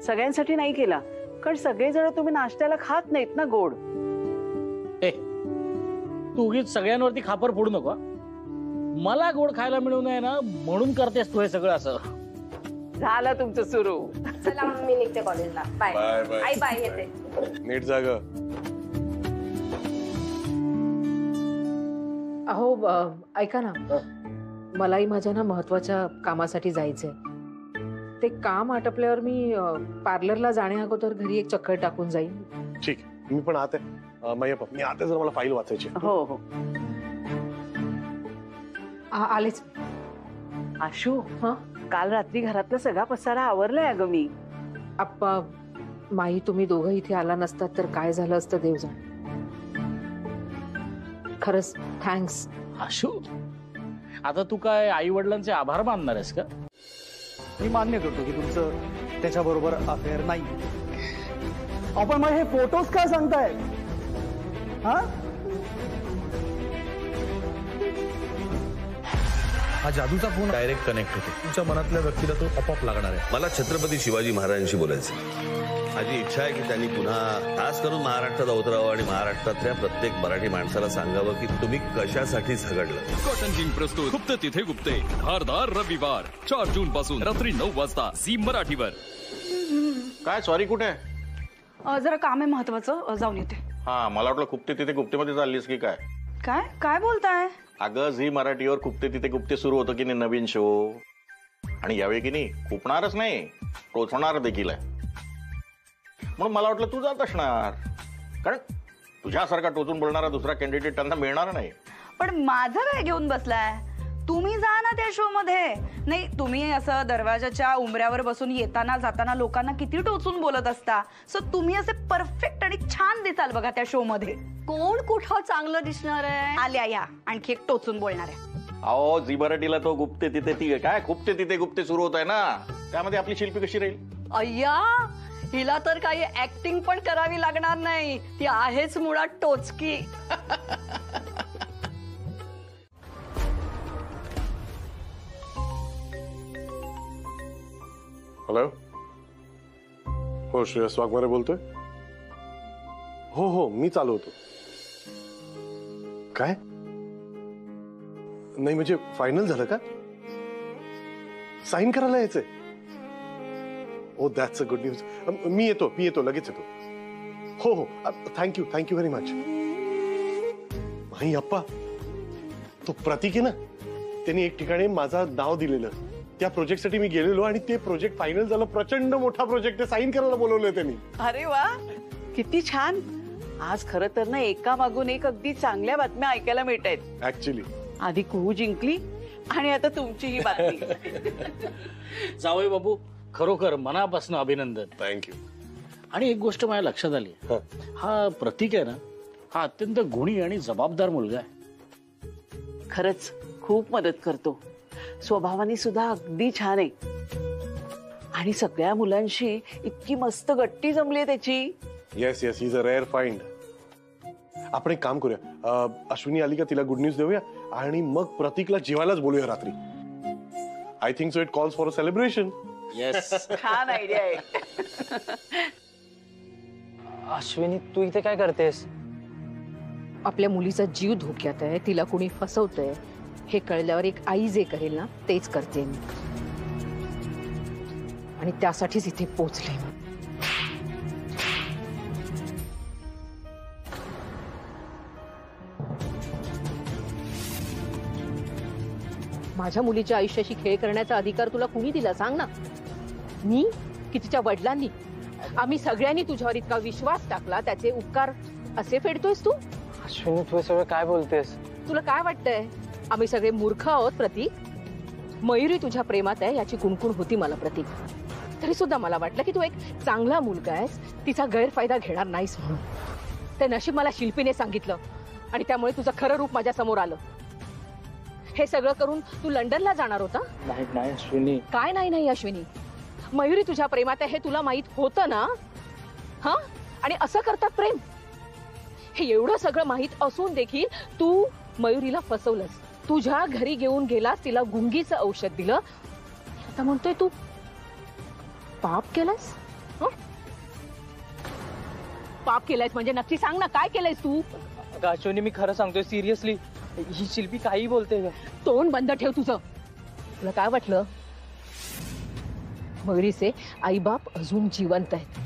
सगळ्यांसाठी नाही केला, कारण सगळेजण तुम्ही नाश्त्याला खात नाहीत ना गोड. ए, तू उगीच सगळ्यांवरती खापर फोडू नको. मला गोड खायला मिळू नये ना म्हणून करतेस तू हे सगळं असं. झालं तुमचं सुरू. चला मी निघते कॉलेजला. Bye bye bye. आई बाय येते. नीट जाग. अहो ऐका ना, मलाही माझ्या ना महत्वाच्या कामासाठी जायचंय. ते काम आटपल्यावर मी पार्लरला जाण्या अगोदर घरी एक चक्कर टाकून जाईन. ठीक, मी पण आते. मैयप्पा, मी आते जर मला फाईल वाचायची. हो हो. आलेच. आशू, काल रात्री घरातला सगळा पसारा आवरलाय अगं मी. आप्पा, माई तुम्ही दोघं इथे आला नसतात तर काय झालं असतं देव जाण. खरंच थँक्स. आशू, आता तू काय आई वडिलांचे आभार मानणार आहेस का? मी मान्य करतो की तुमचं त्याच्याबरोबर अफेअर नाही. आपण मग हे फोटोज काय सांगताय? हा जादूचा फोन डायरेक्ट कनेक्ट होतो. तुमच्या मनातल्या व्यक्तीला तो आपोआप लागणार आहे. मला छत्रपती शिवाजी महाराजांशी बोलायचं. माझी इच्छा आहे की त्यांनी पुन्हा खास करून महाराष्ट्रात अवतरावं आणि महाराष्ट्रातल्या प्रत्येक मराठी माणसाला सांगावं की तुम्ही कशासाठी झगडलं. कॉटन किंग प्रस्तुत गुप्त तिथे गुप्ते धारदार रविवार 4 जून पासून रात्री 9 वाजता झी मराठीवर. काय सॉरी कुठे? जरा काम आहे महत्वाचं, जाऊन येते. हा, मला वाटलं गुप्ते तिथे गुप्तेमध्ये चाललीस की काय? काय काय बोलताय? अगं झी मराठीवर गुप्ते तिथे गुप्ते सुरू होतं की नाही नवीन शो, आणि यावेळी की नाही खुपणारच नाही टोचणार देखील आहे. म्हणून मला वाटलं तू जात असणार, कारण तुझ्यासारखा टोचून बोलणारा दुसरा कॅन्डिडेट त्यांना मिळणार नाही. पण माझं काय घेऊन बसलाय? तुम्ही जा ना त्या शो मध्ये. नाही, तुम्ही असं दरवाजाच्या उंबऱ्यावर बसून येताना जाताना लोकांना किती टोचून बोलत असता. सो तुम्ही असे परफेक्ट आणि छान दिसाल बघा त्या शो मध्ये. कोण कुठं चांगलं दिसणार आहे? आल्या या आणखी एक टोचून बोलणार आहे. अहो झी मराठीला तो गुप्ते तिथे ती काय खुपते तिथे गुप्ते सुरू होत आहे ना, त्यामध्ये आपली शिल्पी कशी राहील? अय्या, हिला तर काही ऍक्टिंग पण करावी लागणार नाही. ती आहेच मुळात टोचकी. हॅलो, हो श्रेयस वाघमारे बोलतोय. हो हो, मी चालू होतो. काय नाही म्हणजे फायनल झालं का? साइन करायला यायचंय? Oh that's a good news. मी येतो लगेच येतो. हो हो, थँक्यू व्हेरी मच. अप्पा, तो प्रतीक आहे ना, त्यांनी एक ठिकाणी माझं नाव दिलेलं. त्या प्रोजेक्टसाठी मी गेलेलो आणि ते प्रोजेक्ट फायनल झालं. प्रचंड मोठा प्रोजेक्ट आहे, साइन करायला बोलवलंय त्यांनी. अरे वा, किती छान. आज खरं तर ना एका मागून एक अगदी चांगल्या बातम्या ऐकायला मिळत आहेत. ऍक्च्युली आधी कुहू जिंकली आणि आता तुमची ही बातमी. जावई बाबू, खरोखर मनापासून अभिनंदन. थँक्यू. आणि एक गोष्ट माझ्या लक्षात आली, हा प्रतीक आहे ना, हा अत्यंत गुणी आणि जबाबदार मुलगा आहे. खरंच खूप मदत करतो. स्वभावाने सुद्धा अगदी छान आहे आणि सगळ्या मुलांशी इतकी मस्त गट्टी जमली त्याची. Yes yes, he is a rare find. आपण एक काम करूया, अश्विनी आली का तिला गुड न्यूज देऊया आणि मग प्रतीकला जेवायलाच बोलूया रात्री. I think so it calls for a celebration. Yes, छान आयडिया आहे. अश्विनी, तू इथे काय करतेस? आपल्या मुलीचा जीव धोक्यात आहे, तिला कुणी फसवतंय हे कळल्यावर एक आई जे करेल ना तेच करते मी, आणि त्यासाठीच इथे पोहोचले. माझ्या मुलीच्या आयुष्याशी खेळ करण्याचा अधिकार तुला कुणी दिला सांग ना? मी की तिच्या वडिलांनी? आम्ही सगळ्यांनी तुझ्यावर इतका विश्वास टाकला, त्याचे उपकार असे फेडतोयस तू? अश्विनी, तू सगळं काय बोलतेस? तुला काय वाटतंय आम्ही सगळे मूर्ख आहोत प्रतीक? मयुरी तुझ्या प्रेमात आहे याची कुणकुण होती मला प्रतीक, तरी सुद्धा मला वाटलं की तू एक चांगला मुलगा आहेस, तिचा गैरफायदा घेणार नाहीस म्हणून. ते नशीब मला शिल्पीने सांगितलं आणि त्यामुळे तुझं खरं रूप माझ्या समोर आलं. हे सगळं करून तू लंडनला जाणार होता? नाही अश्विनी. काय नाही अश्विनी, मयुरी तुझ्या प्रेमात आहे हे तुला माहित होतं ना? हा, आणि असं करतात प्रेम? हे एवढं सगळं माहित असून देखील तू मयुरीला फसवलंस. तुझ्या घरी घेऊन गेलास, तिला गुंगीचं औषध दिलं. आता म्हणतोय तू पाप केलंस? पाप केलंयस म्हणजे नक्की सांग ना, काय केलंयस तू? अश्विनी, मी खरं सांगतोय सिरियसली. ही शिल्पी काही बोलते ग. तोंड बंद ठेव तुझं. तुला काय वाटलं मयुरीचे आईबाप अजून जिवंत आहेत.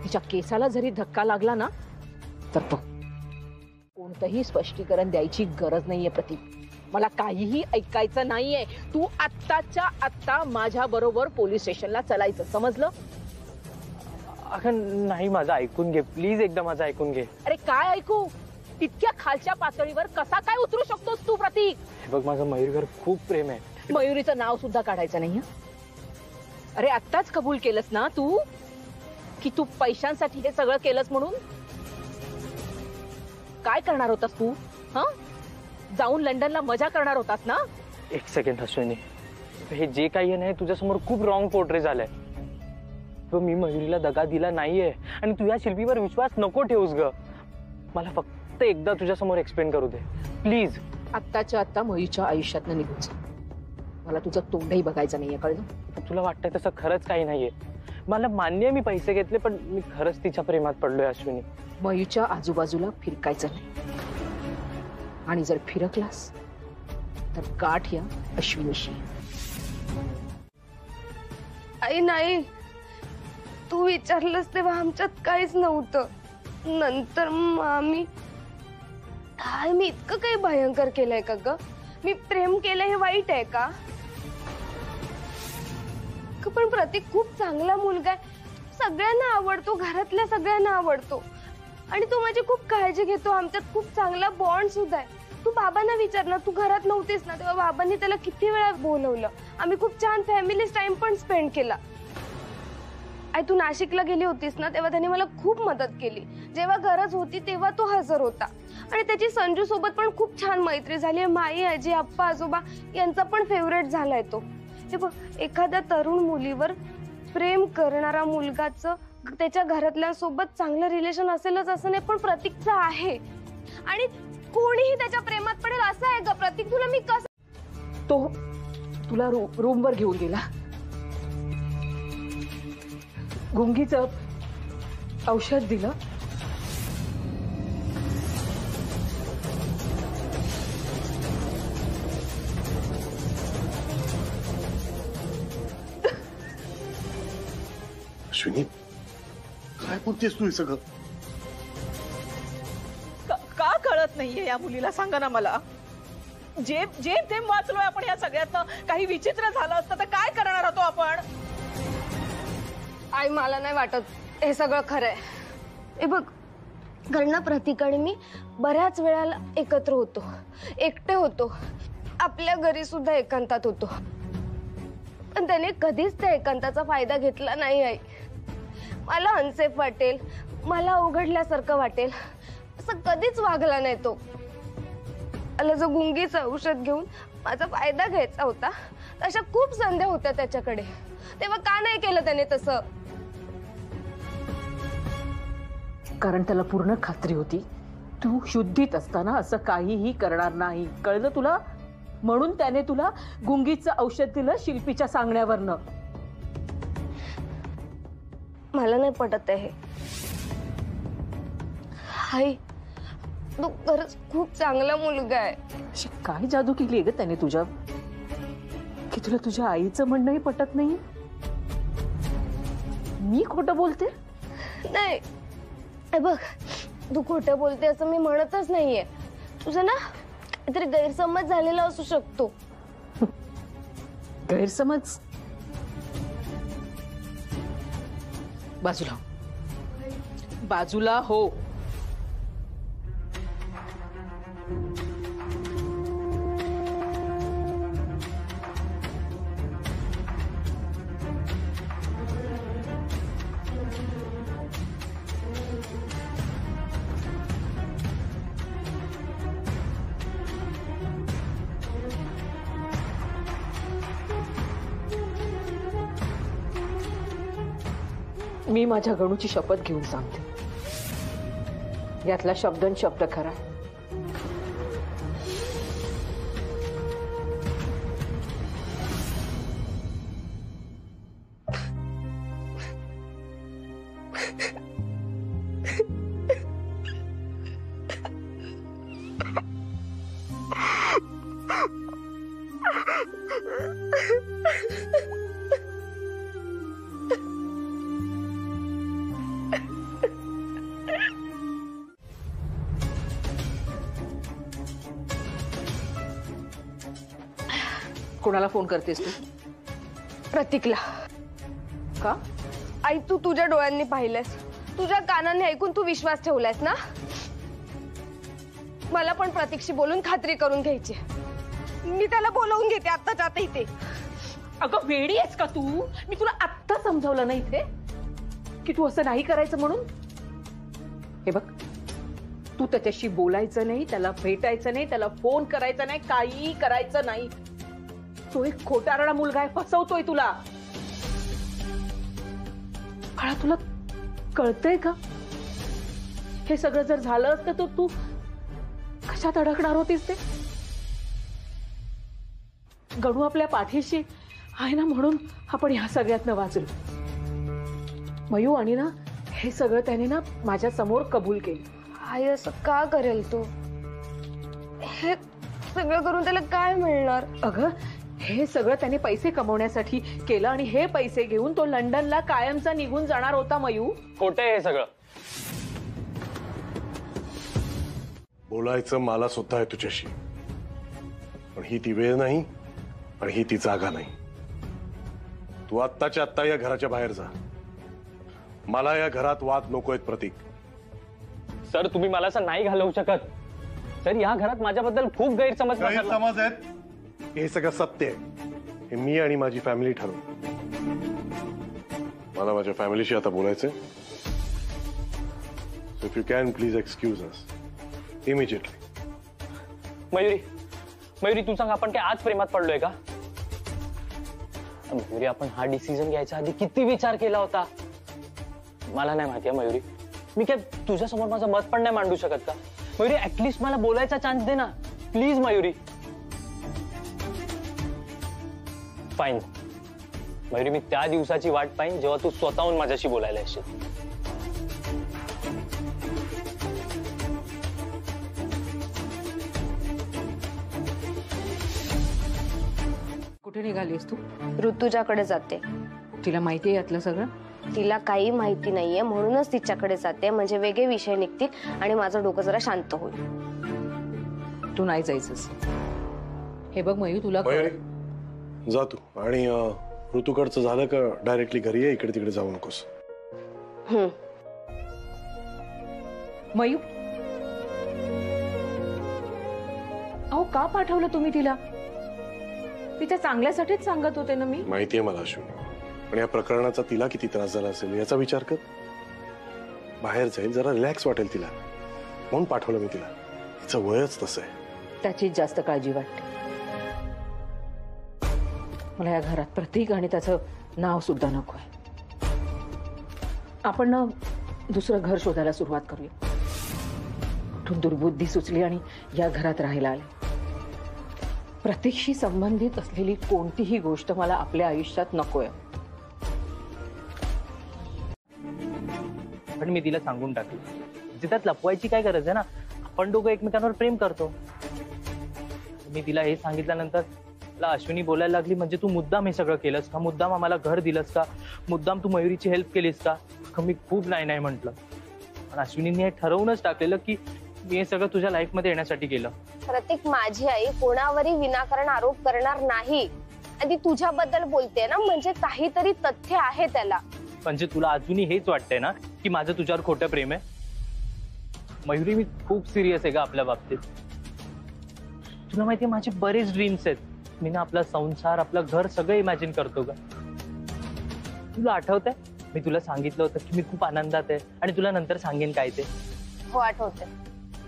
तिच्या केसाला जरी धक्का लागला ना तर बघ, कोणतंही स्पष्टीकरण द्यायची गरज नाहीये प्रतीक. मला काहीही ऐकायचं नाहीये. तू आत्ताच्या आत्ता माझ्या बरोबर पोलीस स्टेशनला चलायचं, समजलं? अगं नाही, माझं ऐकून घे प्लीज, एकदा माझं ऐकून घे. अरे काय ऐकू? तितक्या खालच्या पातळीवर कसा काय उतरू शकतोस तू प्रतीक? बघ, माझं मयूरवर खूप प्रेम आहे. मयुरीचं नाव सुद्धा काढायचं नाही. अरे आत्ताच कबूल केलंस ना तू की तू पैशांसाठी हे सगळं केलंस म्हणून? काय करणार होतास तू? जाऊन लंडनला मजा करणार होतास ना? एक सेकंड अश्विनी, हे जे काही आहे ना तुझ्यासमोर खूप रॉंग पोर्ट्रे झालंय. मी मयुरीला दगा दिला नाहीये आणि तू या शिल्पीवर विश्वास नको ठेवूस ग. मला फक्त एकदा तुझ्यासमोर एक्सप्लेन करू दे प्लीज. आत्ताच्या आत्ता मयुरीच्या आयुष्यातनं निघून जा. मला तुझं तोंडही बघायचं नाहीये, कळलं? तुला वाटतंय तसं खरंच काही नाहीये. मला मान्य आहे मी पैसे घेतले, पण मी खरंच तिच्या प्रेमात पडलोय अश्विनी. मयूच्या आजूबाजूला फिरकायचं नाही, आणि जर फिरकलास तर गाठ या अश्विनीशी. आई नाही, तू विचारलंस तेव्हा आमच्यात काहीच नव्हतं. नंतर आम्ही इतकं काही भयंकर केलंय का ग? मी प्रेम केलं हे वाईट आहे का? पण प्रतीक खूप चांगला मुलगा आहे, सगळ्यांना आवडतो, घरातल्या सगळ्यांना आवडतो आणि तो माझी खूप काळजी घेतो. आमच्यात खूप चांगला बॉन्ड सुद्धा आहे. तू बाबांना विचार ना, तू घरात नव्हतीस ना तेव्हा बाबांनी त्याला किती वेळा बोलवलं. आम्ही खूप छान फॅमिली टाइम पण स्पेंड केला. आई तू नाशिकला गेली होतीस ना तेव्हा त्याने मला खूप मदत केली. जेव्हा गरज होती तेव्हा तो हजर होता. आणि त्याची संजू सोबत पण खूप छान मैत्री झाली. माई, आजी, आप्पा, आजोबा यांचा पण फेवरेट झालाय तो. हे बघ, एखाद्या तरुण मुलीवर प्रेम करणारा मुलगाच त्याच्या घरातल्यांसोबत चांगलं रिलेशन असेलच असं नाही, पण प्रतीकचं आहे आणि कोणीही त्याच्या प्रेमात पडेल असं आहे ग. प्रतीक तुला मी कसं, तो तुला रूमवर घेऊन गेला, गुंगीचं औषध दिलं, अश्विनी काय बोलतेस तू हे सगळं? का कळत नाहीये या मुलीला? सांगा ना मला. जे ते वाचलोय आपण या सगळ्यात. काही विचित्र झालं असतं तर काय करणार होतो आपण? आई मला नाही वाटत हे सगळं खरंय. हे बघ, कारण प्रतीक आणि मी बऱ्याच वेळाला एकत्र होतो, एकटे होतो, आपल्या घरी सुद्धा एकांतात होतो, पण त्याने कधीच त्या एकांताचा फायदा घेतला नाही. आई मला अनसेफ वाटेल, मला अवघडल्यासारखं वाटेल असं कधीच वागला नाही तो. मला जो गुंगीचं औषध घेऊन माझा फायदा घ्यायचा होता तशा खूप संध्या होत्या त्याच्याकडे, तेव्हा का नाही केलं त्याने तसं? कारण त्याला पूर्ण खात्री होती तू शुद्धीत असताना असं काहीही करणार नाही, कळलं तुला? म्हणून त्याने तुला गुंगीचं औषध दिलं शिल्पीच्या सांगण्यावरनं. मला नाही पटत आहे. हाय, तू खरंच खूप चांगला मुलगा आहे. अशी काय जादू केली ग त्याने तुझ्या, की तुला तुझ्या आईचं म्हणणंही पटत नाही? मी खोटं बोलते? नाही बघ, तू खोटं बोलते असं मी म्हणतच नाहीये. तुझं ना काहीतरी गैरसमज झालेला असू शकतो. गैरसमज? बाजूला बाजूला हो. मी माझ्या गणूची शपथ घेऊन सांगते, यातला शब्द खरा. कोणाला फोन करतेस तू? प्रतीकला. का? आई, तू तुझ्या डोळ्यांनी पाहिलंस, तुझ्या कानांनी ऐकून तू विश्वास ठेवलायस ना. मला पण प्रतीकशी बोलून खात्री करून घ्यायची. मी त्याला बोलवून घेते आत्ताच्या आता इथे. अगं वेडी आहेस का तू? मी तुला आत्ता समजावलं नाही इथे की तू असं नाही करायचं म्हणून. हे बघ, तू त्याच्याशी बोलायचं नाही, त्याला भेटायचं नाही, त्याला फोन करायचा नाही, काही करायचं नाही. तो एक खोटारडा मुलगा आहे, फसवतोय तुला. बाळा, तुला कळतंय का? हे सगळं जर झालं असतं तर तू कशात अडकणार होतीस ते? गणू आपल्या पाठीशी आहे ना, म्हणून आपण ह्या सगळ्यातनं वाचलो. मयू, आणि ना हे सगळं त्याने ना माझ्या समोर कबूल केलं. आई, असं का करेल तो? हे सगळं करून त्याला काय मिळणार? अगं, हे सगळं त्याने पैसे कमवण्यासाठी केलं आणि हे पैसे घेऊन तो लंडनला कायमचा निघून जाणार होता. मयू, खोटं आहे हे सगळं. बोलायचं मला सुद्धा आहे तुझ्याशी, पण ही ती वेळ नाही आणि ही ती जागा नाही. तू आत्ताच्या आत्ता या घराच्या बाहेर जा. मला या घरात वाद नकोयत प्रतीक. सर, तुम्ही मला असं नाही घालवू शकत. सर, या घरात माझ्याबद्दल खूप गैरसमज आहेत. हे सगळं सत्य आहे. हे मी आणि माझी फॅमिली ठरवू. मला माझ्या फॅमिलीशी आता बोलायचंय. If you can please excuse us immediately. Mayuri, तू सांग, आपण काय आज प्रेमात पडलोय का? मयुरी, आपण हा डिसिजन घ्यायच्या आधी किती विचार केला होता मला नाही माहिती. मयुरी, मी काय तुझ्यासमोर माझं मत पण नाही मांडू शकत का? मयुरी, ऍटलीस्ट मला बोलायचा चान्स दे ना प्लीज. मयुरी, फाईन. मयुरी, मी त्या दिवसाची वाट पाहिन जेव्हा तू स्वतःहून माझ्याशी बोलायला येशील. कुठे निघालीस तू? ऋतुजाकडे जाते. तिला माहिती आहे यातलं सगळं? तिला काही माहिती नाहीये, म्हणूनच तिच्याकडे जाते. म्हणजे वेगळे विषय निघतील आणि माझं डोकं जरा शांत होईल. तू नाही जायचंस. हे बघ मयू, तुला जा तू. आणि ऋतूकडचं झालं का डायरेक्टली घरी ये. इकडे तिकडे जाऊ नकोस. मयू, अहो का पाठवलं तुम्ही तिला? तिच्या चांगल्यासाठीच सांगत होते ना मी. माहितीये मला अश्विनी, पण या प्रकरणाचा तिला किती त्रास झाला असेल याचा विचार कर. बाहेर जाईल, जरा रिलॅक्स वाटेल तिला, म्हणून पाठवलं मी तिला. तिचं वयच तसं आहे. त्याची जास्त काळजी वाटते मला. या घरात प्रतीक आणि त्याचं नाव सुद्धा नको आहे. आपण ना दुसरं घर शोधायला सुरुवात करूया. कुठून दुर्बुद्धी सुचली आणि या घरात राहायला आले. प्रतीकशी संबंधित असलेली कोणतीही गोष्ट मला आपल्या आयुष्यात नकोय. पण मी तिला सांगून टाकलं. त्यात लपवायची काय गरज आहे ना? आपण दोघं एकमेकांवर प्रेम करतो. मी तिला हे सांगितल्यानंतर मला अश्विनी बोलायला लागली, म्हणजे तू मुद्दाम हे सगळं केलंस का? मुद्दाम आम्हाला घर दिलंस का? मुद्दाम तू मयुरीची हेल्प केलीस का? मी खूप नाही म्हटलं. पण अश्विनीने हे ठरवूनच टाकलेलं की मी हे सगळं तुझ्या लाईफ मध्ये येण्यासाठी केलं. प्रतीक, माझी आई कोणावरही विनाकारण आरोप करणार नाही. आणि तुझ्याबद्दल बोलते ना, म्हणजे काहीतरी तथ्य आहे त्याला. म्हणजे तुला अजूनही हेच वाटतंय ना की माझं तुझ्यावर खोटं प्रेम आहे? मयुरी, मी खूप सिरियस आहे का आपल्या बाबतीत. तुला माहितीये माझे बरेच ड्रीम्स आहेत. मी ना आपला संसार, आपलं घर सगळं इमॅजिन करतो का? तुला आठवतंय मी तुला सांगितलं होतं की मी खूप आनंदात आहे आणि तुला नंतर सांगेन काय ते? हो, आठवतंय.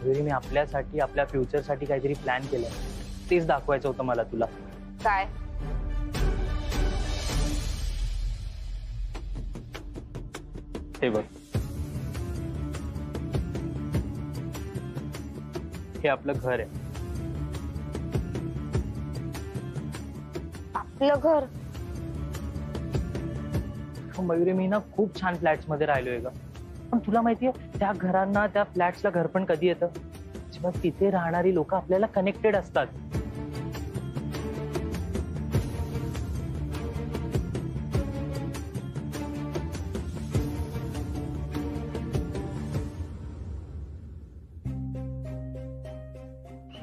मयुरी, मी आपल्यासाठी, आपल्या फ्युचरसाठी काहीतरी प्लॅन केलंय. तेच दाखवायचं होतं मला तुला. काय? हे बघ, हे आपलं घर आहे. आपलं घर? मयुरी, मी ना खूप छान फ्लॅट्स मध्ये राहिलोय का. पण तुला माहितीये त्या घरांना, त्या फ्लॅट्सला घर पण कधी येतं जेव्हा तिथे राहणारी लोक आपल्याला कनेक्टेड असतात.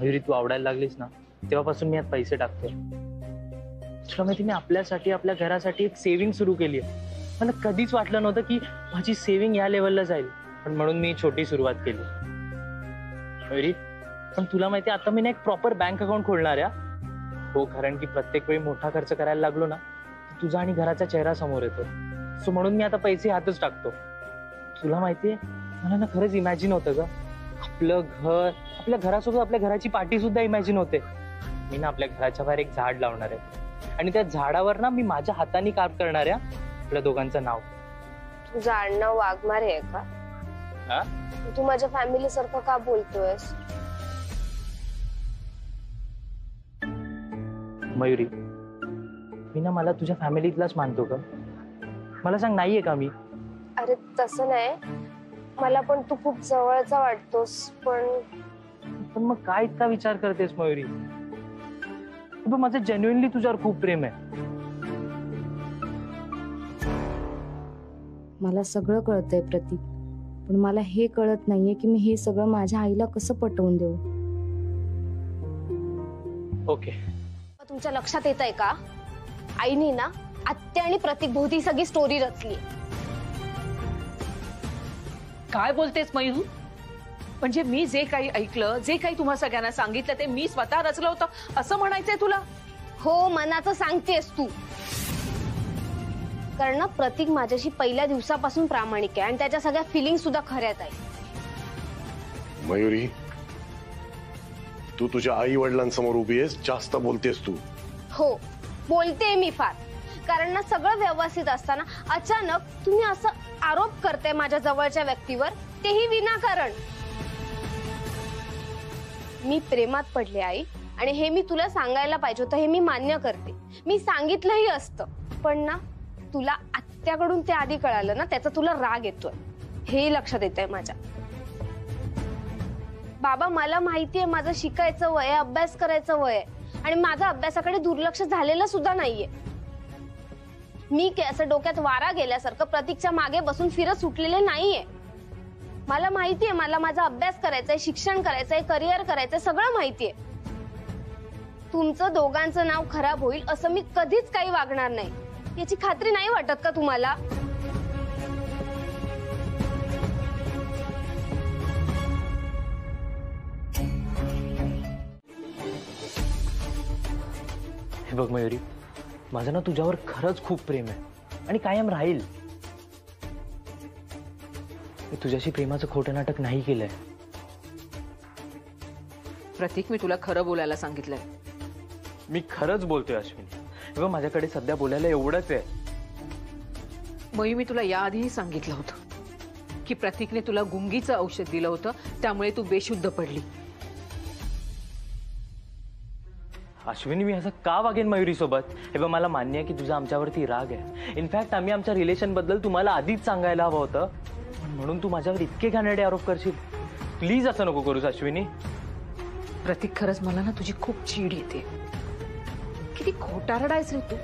मयुरी तू आवडायला लागलीस ना तेव्हापासून मी यात पैसे टाकतोय. तुला माहिती मी आपल्यासाठी आपल्या घरासाठी एक सेव्हिंग सुरू केली आहे. मला कधीच वाटलं नव्हतं की माझी सेव्हिंग या लेवलला जाईल, पण म्हणून मी छोटी सुरुवात केली. मयुरी पण तुला माहिती आता मी ना एक प्रॉपर बँक अकाउंट खोलणार आहे. हो, कारण की प्रत्येक वेळी मोठा खर्च करायला लागलो ना तुझा आणि घराचा चेहरा समोर येतो. सो म्हणून मी आता पैसे हातच टाकतो. तुला माहितीये मला ना खरंच इमॅजिन होतं ग आपलं घर, आपल्या घरासोबत आपल्या घराची पार्टी सुद्धा इमॅजिन होते. मी ना आपल्या घराच्या बाहेर एक झाड लावणार आहे आणि त्या झाडावर ना मी माझ्या हाताने कार्व करणार आहे आपल्या दोघांचं नाव. तुझं आडनाव वाघमारे आहे का? हा? तू माझ्या फॅमिली सारखं का बोलतोयस? मयुरी मी ना मला तुझ्या फॅमिलीतलाच मानतो का? मला सांग नाहीये का मी? अरे तसं नाही, मला पण तू खूप जवळचा वाटतोस. पण मग काय इतका विचार करतेस मयुरी? माझं जेन्युइनली तुझ्यावर खूप प्रेम आहे. मला सगळं कळतंय प्रतीक, पण मला हे कळत नाहीये की मी हे सगळं माझ्या आईला कसं पटवून देऊ. ओके, तुमच्या लक्षात येत आहे का? आईने ना आत्या आणि प्रतीक भोवती सगळी स्टोरी रचली. काय बोलतेस मयूर? म्हणजे मी जे काही ऐकलं, जे काही तुम्हा सगळ्यांना सांगितलं ते मी स्वतः रचलं होतं असं म्हणायचंय तुला? हो, मनाचं सांगतेस तू. कारण ना प्रतीक माझ्याशी पहिल्या दिवसापासून प्रामाणिक आहे आणि त्याच्या सगळ्या फिलिंग सुद्धा खऱ्याच आहे. मयुरी तू तुझ्या आई वडिलांसमोर उभी आहेस, जास्त बोलतेस तू. हो बोलते मी फार, कारण ना सगळं व्यवस्थित असताना अचानक तुम्ही असं आरोप करते माझ्या जवळच्या व्यक्तीवर, तेही विनाकारण. मी प्रेमात पडले आई, आणि हे मी तुला सांगायला पाहिजे होतं, हे मी मान्य करते. मी सांगितलंही असतं, पण ना तुला आत्याकडून ते आधी कळालं ना, त्याचा तुला राग येतोय, हेही लक्षात येतंय माझ्या. बाबा मला माहितीये माझं शिकायचं वय आहे, अभ्यास करायचं वय आहे, आणि माझं अभ्यासाकडे दुर्लक्ष झालेलं सुद्धा नाहीये. मी असं डोक्यात वारा गेल्यासारखं प्रतीकच्या मागे बसून फिरत सुटलेले नाहीये. मला माहितीये मला माझा अभ्यास करायचाय, शिक्षण करायचंय, करिअर करायचंय, सगळं माहितीये. तुमचं दोघांचं नाव खराब होईल असं मी कधीच काही वागणार नाही, याची खात्री नाही वाटत का तुम्हाला? हे बघ मयुरी, माझं ना तुझ्यावर खरंच खूप प्रेम आहे आणि कायम राहील. मी तुझ्याशी प्रेमाचं खोटं नाटक नाही केलंय. प्रतीक, मी तुला खरं बोलायला सांगितलंय. मी खरंच बोलतोय अश्विनी. हे बघ माझ्याकडे सध्या बोलायला एवढंच आहे. मयू, मी तुला याआधीही सांगितलं होतं की प्रतीकने तुला गुंगीचं औषध दिलं होतं, त्यामुळे तू बेशुद्ध पडली. अश्विनी मी असं का वागेन मयुरी सोबत? हे बघ मला मान्य आहे की तुझा आमच्यावरती राग आहे. इनफॅक्ट आम्ही आमच्या रिलेशन बद्दल तुम्हाला आधीच सांगायला हवं होतं, म्हणून तू माझ्यावर इतके घाणेरडे आरोप करशील? प्लीज असं नको करूस अश्विनी. प्रतीक, खरंच मला ना तुझी खूप चीड येते. किती खोटारडा आहेस रे तू.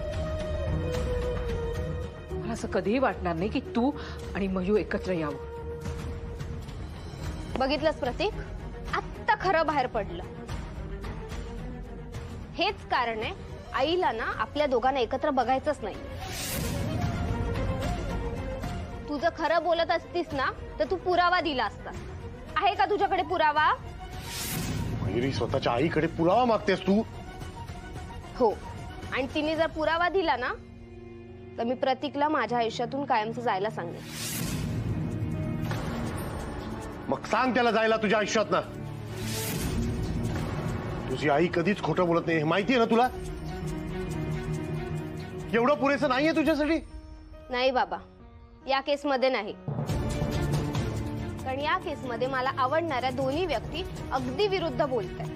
मला असं कधीही वाटणार नाही की तू आणि मयू एकत्र यावं. बघितलंस प्रतीक, आत्ता खरं बाहेर पडलं. हेच कारण आहे आईला ना आपल्या दोघांना एकत्र बघायचंच नाही. तू जर खरं बोलत असतीस ना तर तू पुरावा दिला असता. आहे का तुझ्याकडे पुरावा? मयुरी, स्वतःच्या आईकडे पुरावा मागतेस तू? हो, आणि तिने जर पुरावा दिला ना तर मी प्रतीकला माझ्या आयुष्यातून कायमचं जायला सांगेन. मग सांग त्याला जायला तुझ्या आयुष्यात ना. तुझी आई कधीच खोटं बोलत नाही, माहितीये ना तुला. एवढं पुरेसं नाहीये तुझ्यासाठी? नाही बाबा, या केसमध्ये नाही. कारण या केसमध्ये मला आवडणाऱ्या दोन्ही व्यक्ती अगदी विरुद्ध बोलतायत.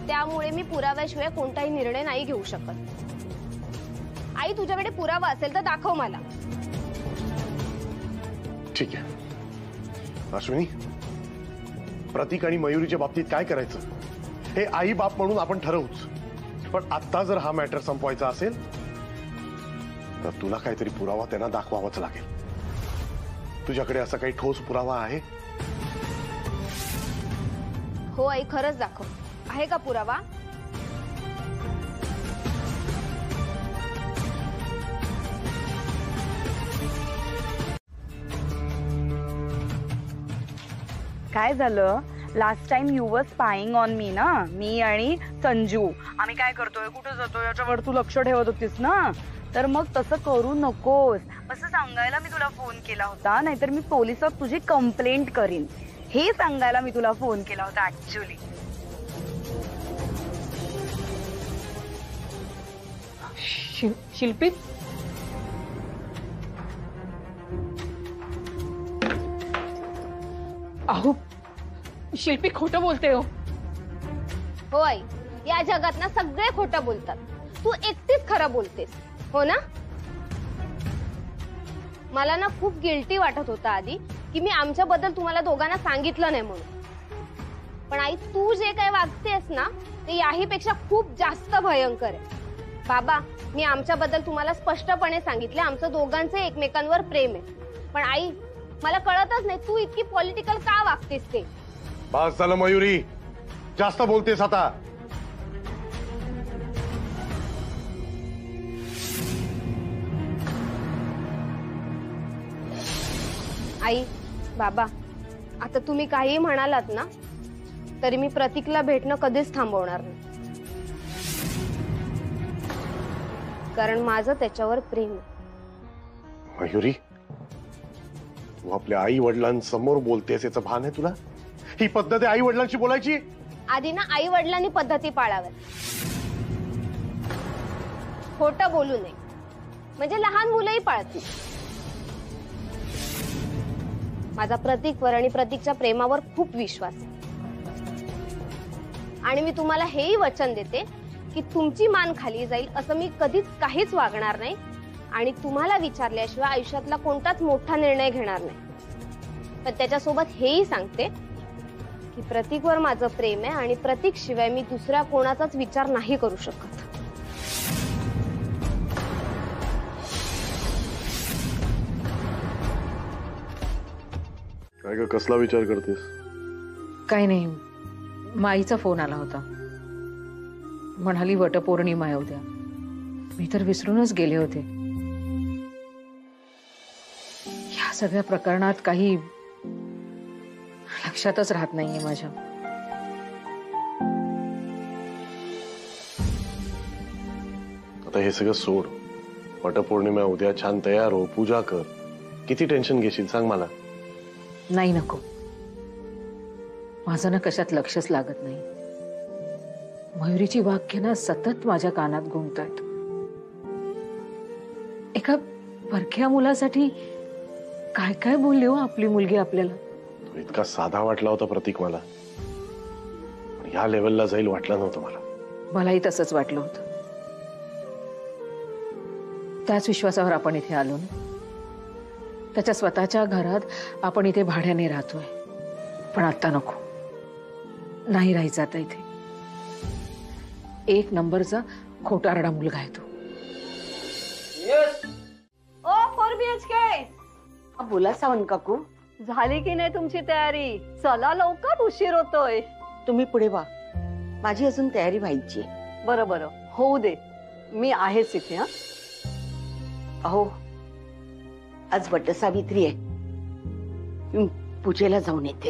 त्यामुळे मी पुराव्याशिवाय कोणताही निर्णय नाही घेऊ शकत. आई, तुझ्याकडे पुरावा असेल तर दाखव मला. ठीक आहे अश्विनी, प्रतीक आणि मयुरीच्या बाबतीत काय करायचं हे आई बाप म्हणून आपण ठरवूच. पण आता जर हा मॅटर संपवायचा असेल तर तुला काहीतरी पुरावा त्यांना दाखवावाच लागेल. तुझ्याकडे असा काही ठोस पुरावा आहे? हो आई, खरंच दाखव. आहे का पुरावा? काय झालं, last time you were spying on me ना, मी आणि संजू आम्ही काय करतोय, कुठे जातोय याच्यावर तू लक्ष ठेवत होतीस ना. तर मग तसं करू नकोस असं सांगायला मी तुला फोन केला होता, नाहीतर मी पोलिसात तुझी कंप्लेंट करीन हे सांगायला मी तुला फोन केला होता ऍक्च्युली. शिल्पी, अहो शिल्पी खोटं बोलते हो. हो आई, या जगात ना सगळे खोटं बोलतात, तू एकटीच खरं बोलतेस. हो ना? मला ना खूप गिल्टी वाटत होता आधी की मी आमच्याबद्दल तुम्हाला दोघांना सांगितलं नाही म्हणून. पण आई, तू जे काय वागतेस ना ते याहीपेक्षा खूप जास्त भयंकर आहे. बाबा, मी आमच्याबद्दल तुम्हाला स्पष्टपणे सांगितले, आमचं दोघांचे एकमेकांवर प्रेम आहे. पण आई, मला कळतच नाही तू इतकी पॉलिटिकल का वागतेस ते. बस झालं मयुरी, जास्त बोलतेस आता. आई, बाबा, आता तुम्ही काही म्हणालात ना तरी मी प्रतीकला भेटणं कधीच थांबवणार नाही, कारण माझं त्याच्यावर प्रेम आहे. मयुरी, तू आपल्या आई वडिलांसमोर बोलतेस याचं भान आहे तुला? ही पद्धत आहे आई वडिलांशी बोलायची? आधी ना आई वडिलांनी पद्धती पाळाव्यात. खोटं बोलू नये म्हणजे लहान मुलंही पाळतील. माझा प्रतीकवर आणि प्रतीकच्या प्रेमावर खूप विश्वास आहे. आणि मी तुम्हाला हेही वचन देते की तुमची मान खाली जाईल असं मी कधीच काहीच वागणार नाही. आणि तुम्हाला विचारल्याशिवाय आयुष्यातला कोणताच मोठा निर्णय घेणार नाही. पण त्याच्यासोबत हेही सांगते की प्रतीकवर माझं प्रेम आहे आणि प्रतीक शिवाय मी दुसऱ्या कोणाचाच विचार नाही करू शकत. काय ग, कसला विचार करतेस? काही नाही, माईचा फोन आला होता, म्हणाली वटपौर्णिमा आहे उद्या. मी तर विसरूनच गेले होते. या सगळ्या प्रकरणात काही लक्षातच राहत नाहीये माझ्या. आता हे सगळं सोड, वटपौर्णिमा उद्या, छान तयार हो, पूजा कर. किती टेन्शन घेशील सांग मला? नाही, नको. माझं ना कशात लक्षच लागत नाही. मयुरीची वाक्य ना सतत माझ्या कानात घुमतायत. एका परक्या मुलासाठी काय काय बोलली हो आपली मुलगी आपल्याला. तो इतका साधा वाटला होता प्रतीक मला, पण या लेवलला जाईल वाटलं नव्हतं मला. मलाही तसंच वाटलं होतं. त्याच विश्वासावर आपण इथे आलो ना. त्याच्या स्वतःच्या घरात आपण इथे भाड्याने राहतोय. पण आता नको, नाही राहायचं आता इथे. एक नंबरचा खोटारडा मुलगा आहे तो. ओ 4 BHK, बोला सावंत काकू. झाली की नाही तुमची तयारी? चला लवकर, उशीर होतोय. तुम्ही पुढे वा, माझी अजून तयारी व्हायची. बरं बरं, होऊ दे, मी आहेच इथे. हा, अहो आज वटसावित्री आहे, पूजेला जाऊन येते.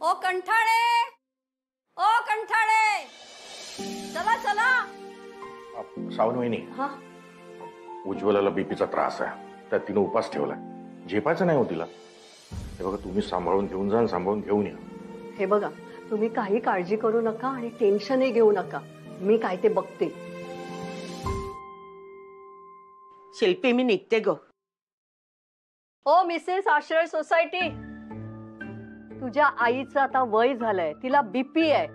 ओ कंठाळे, ओ कंठाळे, चला चला. सावंत वहिनी, हा, उज्ज्वलाला बीपीचा त्रास आहे, त्यात तिने उपास ठेवलाय. झेपायचं नाही हो तिला. हे बघा, तुम्ही सांभाळून घेऊन जा, सांभाळून घेऊन या. हे बघा, तुम्ही काही काळजी करू नका आणि टेन्शनही घेऊ नका, मी काय ते बघते. शिल्पी, मी निघते ग. ओ मिसेस आश्रय सोसायटी, तुझ्या आईचं आता वय झालंय, तिला बीपी आहे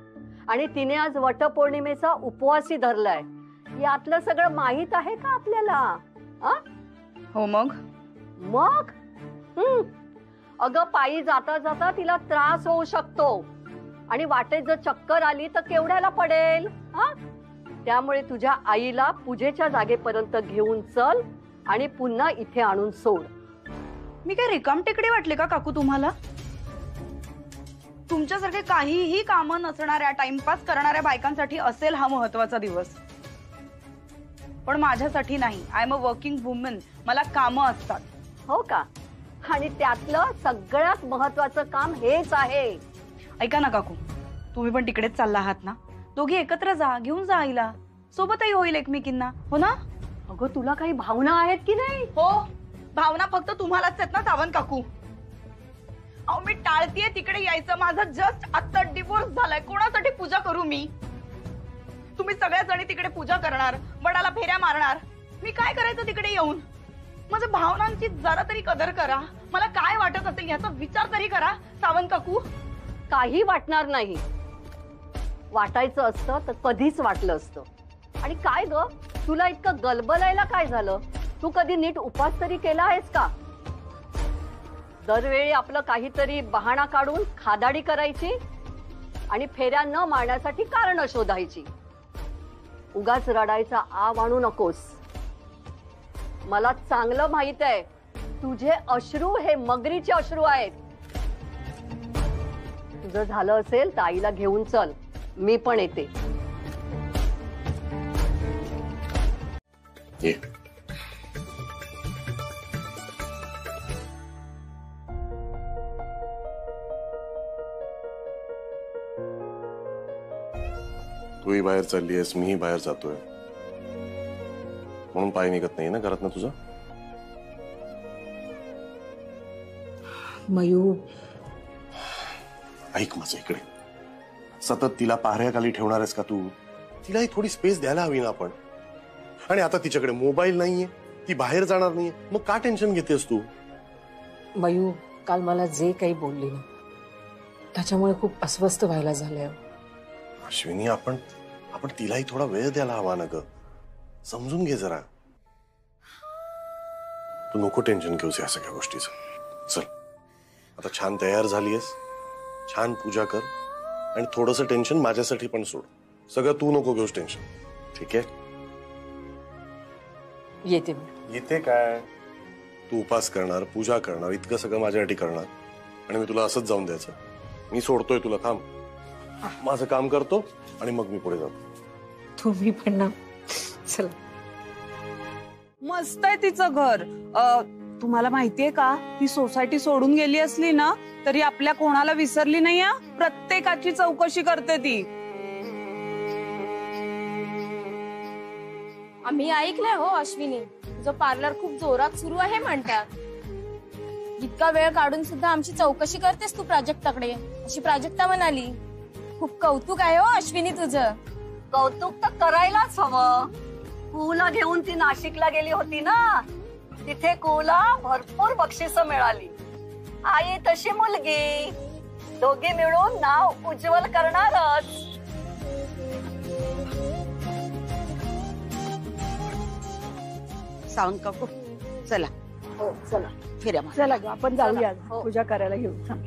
आणि तिने आज वटपौर्णिमेचा उपवासही धरलाय. यातलं सगळं माहित आहे का आपल्याला? हो मग मग अगं पायी जाता जाता तिला त्रास होऊ शकतो आणि वाटेत जर चक्कर आली तर केवढ्याला पडेल हा? त्यामुळे तुझ्या आईला पूजेच्या जागेपर्यंत घेऊन चल आणि पुन्हा इथे आणून सोड. मी काय रिकाम टेकडी वाटले का काकू तुम्हाला? तुमच्यासारखे काहीही कामं नसणाऱ्या टाइमपास करणाऱ्या बायकांसाठी असेल हा महत्वाचा दिवस, पण माझ्यासाठी नाही. I am a working woman. मला कामं असतात. हो का? आणि त्यातलं सगळ्यात महत्वाचं काम हेच आहे. ऐका ना काकू, तुम्ही पण तिकडेच चालला आहात ना? दोघी एकत्र जा, घेऊन जा आईला, सोबतही होईल एकमेकींना. हो ना? अगं तुला काही भावना आहेत की नाही? हो, भावना फक्त तुम्हालाच आहेत ना सावंत काकू. अहो मी टाळतीये तिकडे यायचं. माझा जस्ट आता डिवोर्स झालाय. कोणासाठी पूजा करू मी? तुम्ही सगळ्या जणी तिकडे पूजा करणार, वडाला फेऱ्या मारणार. मी काय करायचं तिकडे येऊन? माझ्या भावनांची जरा तरी कदर करा. मला काय वाटत असेल याचा विचार तरी करा सावंत काकू. काही वाटणार नाही. वाटायचं असतं तर कधीच वाटलं असतं. आणि काय ग, तुला इतकं गलबलायला काय झालं? तू कधी नीट उपास तरी केला आहेस का? दरवेळी आपलं काहीतरी बहाणा काढून खादाडी करायची आणि फेऱ्या न मारण्यासाठी कारण शोधायची. उगाच रडायचा आव आणू नकोस. मला चांगलं माहित आहे तुझे अश्रू हे मगरीचे अश्रू आहेत. तुझं झालं असेल तर आईला घेऊन चल, मी पण येते. ये. तूही बाहेर चाललीयस, मीही बाहेर जातोय, म्हणून पाय निघत नाही ना घरात ना तुझा? मयू, ऐक माझं इकडे. सतत तिला पाहऱ्याखाली ठेवणार आहेस का तू? तिलाही थोडी स्पेस द्यायला हवी ना आपण. आणि आता तिच्याकडे मोबाईल नाहीये, ती बाहेर जाणार नाहीये, मग का टेन्शन घेतेस तू? मयू, काल मला जे काही बोलली ना त्याच्यामुळे खूप अस्वस्थ व्हायला झालंय. अश्विनी, आपण तिलाही थोडा वेळ द्यायला हवा ना ग. समजून घे जरा. तू नको टेन्शन घेऊस या सगळ्या गोष्टीचं. चल आता छान तयार झालीयस, छान पूजा कर आणि थोडंसं टेन्शन माझ्यासाठी पण सोड. सगळं तू नको घेऊस टेन्शन, ठीक आहे? येते. येते काय? तू उपास करणार, पूजा करणार, इतकं सगळं माझ्यासाठी करणार आणि मी तुला असंच जाऊन द्यायचं? मी सोडतोय तुला. थांब, माझं काम करतो आणि मग मी पुढे जातो. तुम्ही पण ना. चला. मस्त आहे तिचं घर. तुम्हाला माहितीये का, ती सोसायटी सोडून गेली असली ना तरी आपल्या कोणाला विसरली नाही. प्रत्येकाची चौकशी करते ती. आम्ही ऐकलंय हो अश्विनी, तुझं पार्लर खूप जोरात सुरू आहे म्हणतात. इतका वेळ काढून सुद्धा आमची चौकशी करतेस तू प्राजक्ताकडे, अशी प्राजक्ता म्हणाली. खूप कौतुक आहे हो अश्विनी तुझं. कौतुक तर करायलाच हवं. कुला घेऊन ती नाशिकला गेली होती ना, तिथे कुला भरपूर बक्षिसं मिळाली. आई तशी मुलगी, दोघी मिळून नाव उज्ज्वल करणारच. सावंत काकू चला. हो चला, फिरा. चला ग, आपण जाऊया पूजा करायला घेऊन.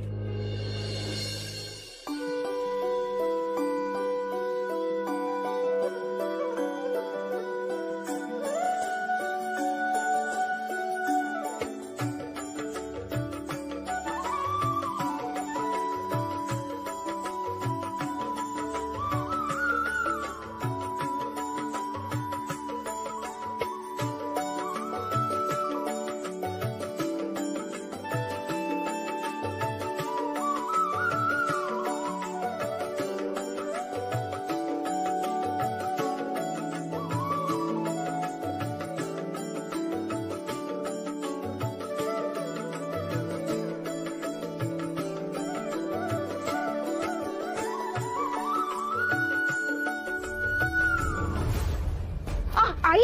आई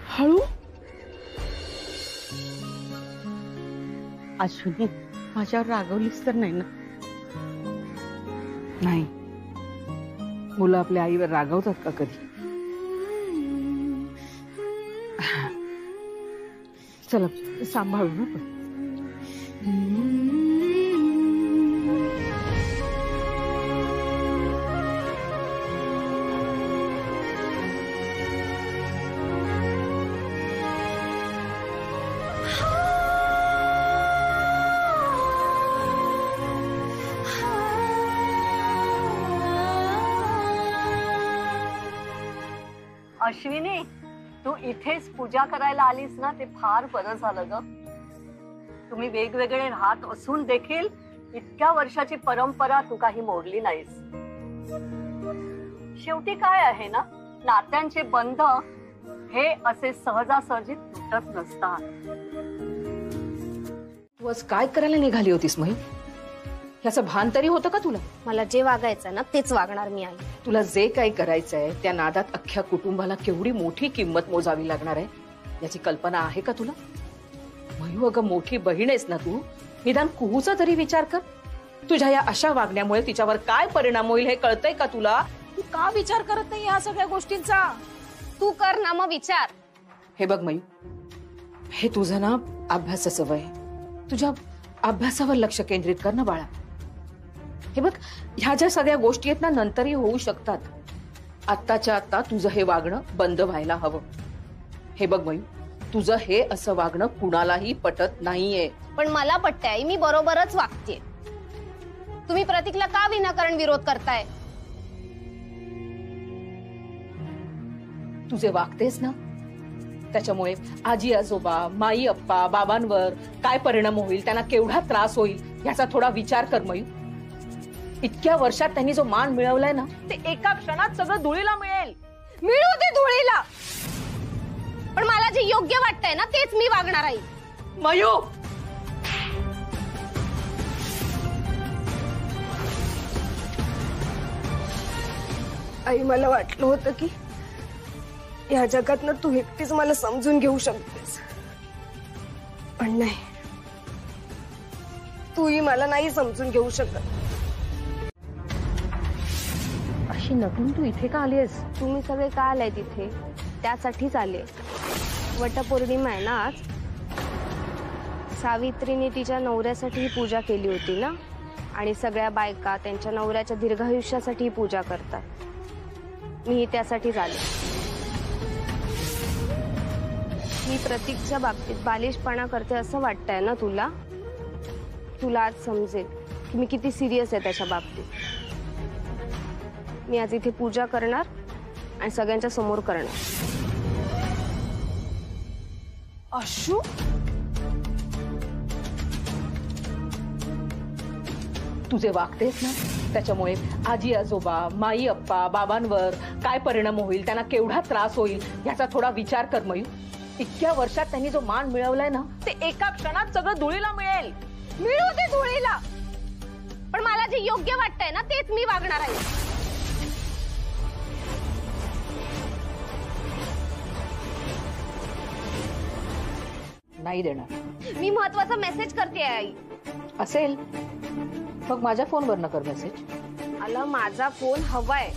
हळू. अश्विनी, माझ्यावर रागवलीस तर नाही ना? नाही. मुलं आपल्या आईवर रागवतात का कधी? चला सांभाळू ना पण. अश्विनी, तू इथेच पूजा करायला आलीस ना, ते फार बरं झालं ग. तुम्ही वेगवेगळे राहत असून देखील इतक्या वर्षाची परंपरा तू काही मोडली नाहीस. शेवटी काय आहे ना, नात्यांचे बंध हे असे सहजासहजी तुटत नसतात. तू आज काय करायला निघाली होतीस मही? याचं भान तरी होतं का तुला? मला जे वागायचं ना तेच वागणार मी आई. तुला जे काही करायचंय त्या नादात अख्ख्या कुटुंबाला केवढी मोठी किंमत मोजावी लागणार आहे याची कल्पना आहे का तुला? मयू, अगं मोठी बहीण आहेस ना तू, निदान कुहूचा तरी विचार कर. तुझ्या या अशा वागण्यामुळे तिच्यावर काय परिणाम होईल हे कळतंय का तुला? तू का विचार करत नाही या सगळ्या गोष्टींचा? तू कर ना मग विचार. हे बघ मयू, हे तुझं ना अभ्यासाचं वय आहे. तुझ्या अभ्यासावर लक्ष केंद्रित कर ना बाळा. हे बघ, ह्या ज्या सगळ्या गोष्टी आहेत ना नंतरही होऊ शकतात. आत्ताच्या आत्ता तुझं हे वागणं बंद व्हायला हवं. हे बघ मयू, तुझं हे असं वागणं कुणालाही पटत नाहीये. पण मला पटतंय, मी बरोबरच वागतेय. तुम्ही प्रतीकला का विनाकारण विरोध करताय? तुझे वागतेस ना त्याच्यामुळे आजी आजोबा, माई अप्पा, बाबांवर काय परिणाम होईल, त्यांना केवढा त्रास होईल याचा थोडा विचार कर मयू. इतक्या वर्षात त्यांनी जो मान मिळवलाय ना ते एका क्षणात सगळं धुळीला मिळेल. मिळू दे धुळीला, पण मला जे योग्य वाटतंय ना तेच मी वागणार आहे. मयू, आई, मला वाटलं होतं की या जगात ना तू एकटीच मला समजून घेऊ शकतेस, पण नाही, तूही मला नाही समजून घेऊ शकत. अशी नटून तू इथे का आलीस? तुम्ही सगळे का आलाय तिथे? त्यासाठीच आले. वटपौर्णिमा आहे ना आज. सावित्रीने तिच्या नवऱ्यासाठी ही पूजा केली होती ना, आणि सगळ्या बायका त्यांच्या नवऱ्याच्या दीर्घायुष्यासाठी ही पूजा करतात. मी त्यासाठीच आले. मी प्रतीकच्या बाबतीत बालिशपणा करते असं वाटतंय ना तुला? तुला आज समजेल की मी किती सिरियस आहे त्याच्या बाबतीत. मी आज इथे पूजा करणार आणि सगळ्यांच्या समोर करणार. अशू, तुझे वागतेस ना त्याच्यामुळे आजी आजोबा, माई अप्पा, बाबांवर काय परिणाम होईल, त्यांना केवढा त्रास होईल याचा थोडा विचार कर मयू. इतक्या वर्षात त्यांनी जो मान मिळवलाय ना ते एका क्षणात सगळं धुळीला मिळेल. मिळू दे धुळीला, पण मला जे योग्य वाटतंय ना तेच मी वागणार आहे. नाही देणार. मी महत्वाचा मेसेज करते आई. असेल मग माझ्या फोनवरनं कर मेसेज. मला माझा फोन हवाय.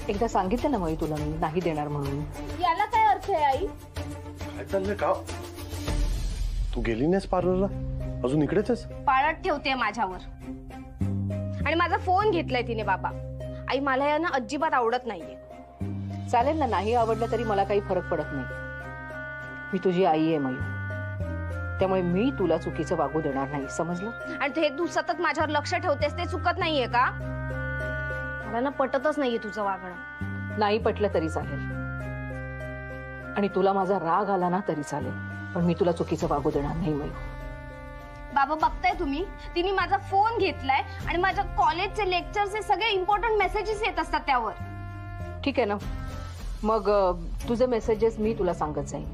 एकदा सांगितलं ना मग तुला मी नाही देणार म्हणून. याला काय अर्थ आहे आई? काय चाललंय का? तू गेली नाहीस पार्लरला? अजून इकडेच आहेस? पाळत ठेवते माझ्यावर, आणि माझा फोन घेतलाय तिने बाबा. आई, मला या ना अजिबात आवडत नाहीये. चालेल ना, नाही आवडलं तरी मला काही फरक पडत नाही. मी तुझी आई आहे मयू, त्यामुळे मी तुला चुकीचं वागू देणार नाही, समजलं? आणि ते तू सतत माझ्यावर लक्ष ठेवतेस ते चुकत नाहीये का? मला ना पटतच नाहीये तुझं वागणं. नाही पटलं तरी चालेल, आणि तुला माझा राग आला ना तरी चालेल, पण मी तुला चुकीचं वागू देणार नाही मयू. बाबा, बघताय तुम्ही, तिने माझा फोन घेतलाय आणि माझ्या कॉलेजचे लेक्चरचे सगळे इम्पॉर्टंट मेसेजेस येत असतात त्यावर. ठीक आहे ना, मग तुझे मेसेजेस मी तुला सांगत जाईन,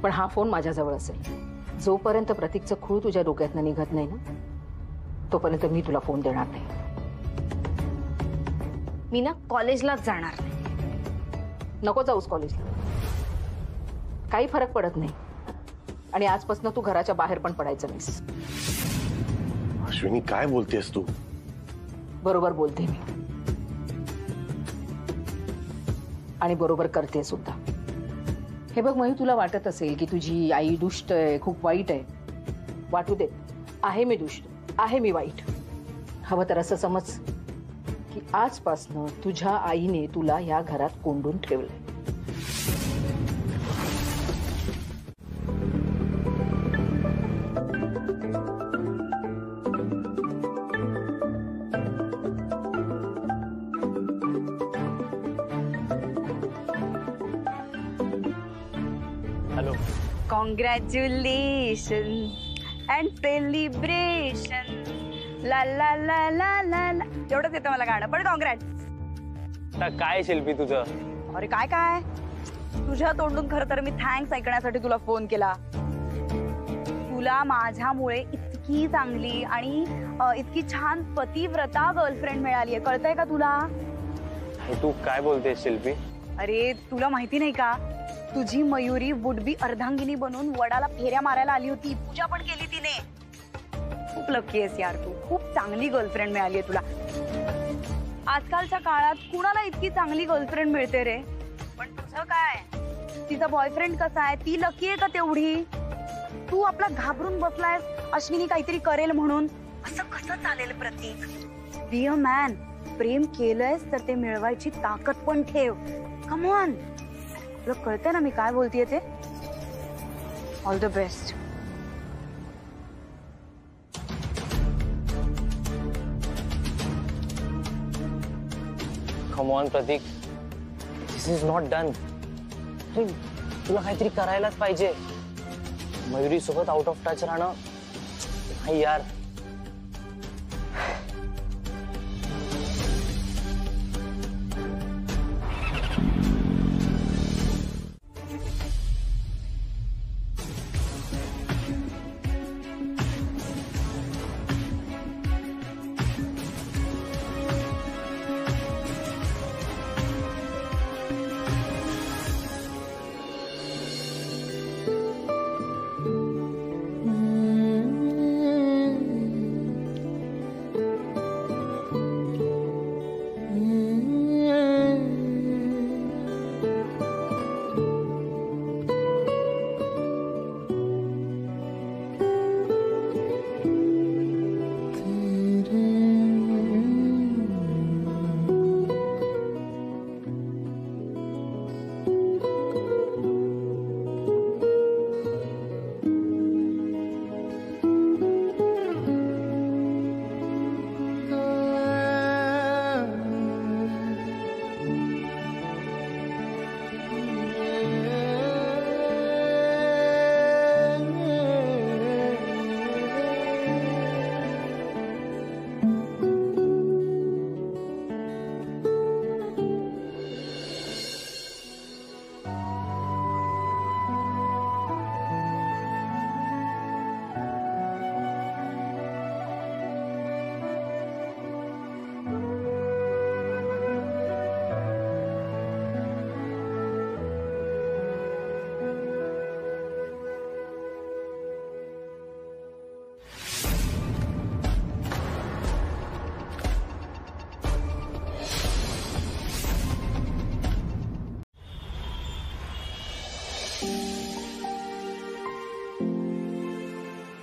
पण हा फोन माझ्याजवळ असेल. जोपर्यंत प्रतीकचं खूळ तुझ्या डोक्यातनं निघत नाही ना तोपर्यंत मी तुला फोन देणार नाही. मी ना कॉलेजलाच जाणार नाही. नको जाऊस कॉलेजला, काही फरक पडत नाही, आणि आजपासून तू घराच्या बाहेर पण पडायचं नाहीस. अश्विनी, काय बोलतेस तू? बरोबर बोलते मी, आणि बरोबर करते सुद्धा. हे बघ मयू, तुला वाटत असेल की तुझी आई दुष्ट आहे, खूप वाईट आहे, वाटू दे, आहे मी दुष्ट, आहे मी वाईट. हवं तर असं समज की आजपासनं तुझ्या आईने तुला या घरात कोंडून ठेवलं. हॅलो. Congratulation and celebration. ला ला ला ला ला ला. एवढंच येतं मला गाणं, पण कॉंग्रॅट. काय शिल्पी तुझं? अरे काय काय, तुझ्या तोंडून खरं तर मी थँक्स ऐकण्यासाठी तुला फोन केला. तुला माझ्यामुळे इतकी चांगली आणि इतकी छान पतिव्रता गर्लफ्रेंड मिळाली आहे, कळतंय का तुला? तू काय बोलतेस शिल्पी? अरे तुला माहिती नाही का, तुझी मयुरी वुड बी अर्धांगिनी बनून वडाला फेऱ्या मारायला आली होती. पूजा पण केली तिने. खूप लकी आहेस यार तू, खूप चांगली गर्लफ्रेंड मिळाली आहे तुला. आजकालच्या काळात कुणाला इतकी चांगली गर्लफ्रेंड मिळते रे? पण तुझं काय, तिचा बॉयफ्रेंड कसा आहे, ती लकी आहे का तेवढी? तू आपला घाबरून बसलायस अश्विनी काहीतरी करेल म्हणून. असं कसं चालेल प्रतीक? Be a man. प्रेम केलंयस तर ते मिळवायची ताकद पण ठेव. Come on. तुला कळतंय ना मी काय बोलतेय ते? All the best. Come on Prateek, this is not done. तुला काहीतरी करायलाच पाहिजे. मयुरी सोबत आउट ऑफ टच राहणं नाही यार.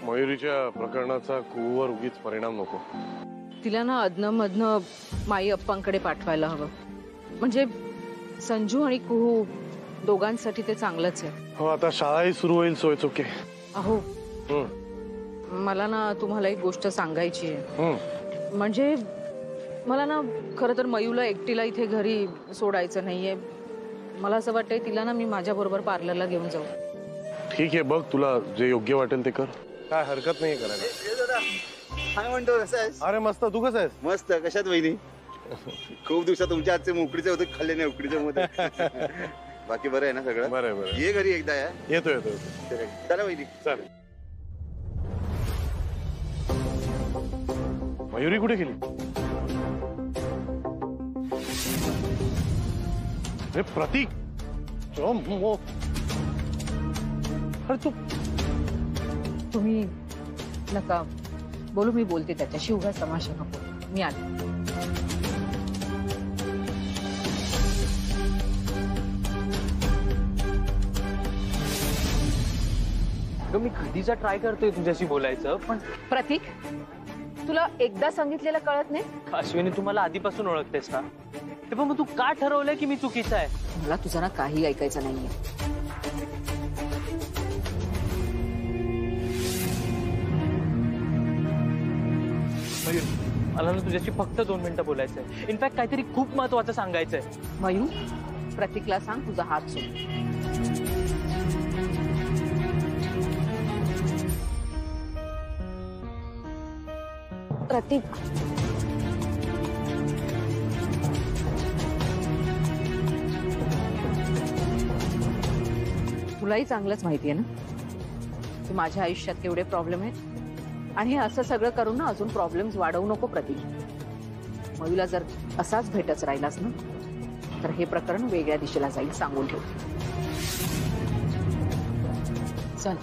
मयुरीच्या प्रकरणाचा कुहूवर उगीच परिणाम नको. तिला ना अधनं माई अप्पांकडे पाठवायला हवं. म्हणजे संजू आणि कुहू दोघांसाठी ते चांगलंच आहे. हो, आता शाळाही सुरू होईल, सो इट्स ओके. अहो, मला ना तुम्हाला एक गोष्ट सांगायची आहे. म्हणजे मला ना खरं तर मयूला एकटीला इथे घरी सोडायचं नाहीये. मला असं वाटतंय तिला ना मी माझ्या बरोबर पार्लरला घेऊन जाऊ. ठीक आहे, बघ तुला जे योग्य वाटेल ते कर. काय हरकत नाही करायला. काय म्हणतो, कसं आहेस? अरे मस्त. तू कसं आहेस? मस्त. कशात वहिनी? खूप दिवसात तुमच्या हातचे उकडीचे होते, खाल्ले नाही उकडीचे मध्ये. बाकी बरं आहे ना सगळं? बरं आहे, बरं. ये घरी एकदा. येतो. चला वहिनी. चालेल. मयुरी कुठे गेली? अरे प्रतीक, अरे तुम्ही नका बोलू, मी बोलते त्याच्याशी. उगाच तमाशा नको. मी आले. अगं मी कधीचा ट्राय करतोय तुझ्याशी बोलायचं, पण प्रतीक, तुला एकदा सांगितलेलं कळत नाही? अश्विनी तू मला आधीपासून ओळखतेस ना, ते पण मग तू का ठरवलंय की मी चुकीचा आहे? मला तुझं ना काही ऐकायचं नाहीये. मयूर, मला ना तुझ्याशी फक्त 2 मिनिटं बोलायचं आहे. इनफॅक्ट काहीतरी खूप महत्वाचं सांगायचंय. मयूर, प्रतीकला सांग तुझा हात सोड. प्रतीक, तुलाही चांगलंच माहितीये ना की माझ्या आयुष्यात केवढे प्रॉब्लेम आहेत, आणि हे असं सगळं करून ना अजून प्रॉब्लेम्स वाढवू नको प्रतीक. मयूला जर असाच भेटच राहिलास ना तर हे प्रकरण वेगळ्या दिशेला जाईल, सांगून ठेव. चल.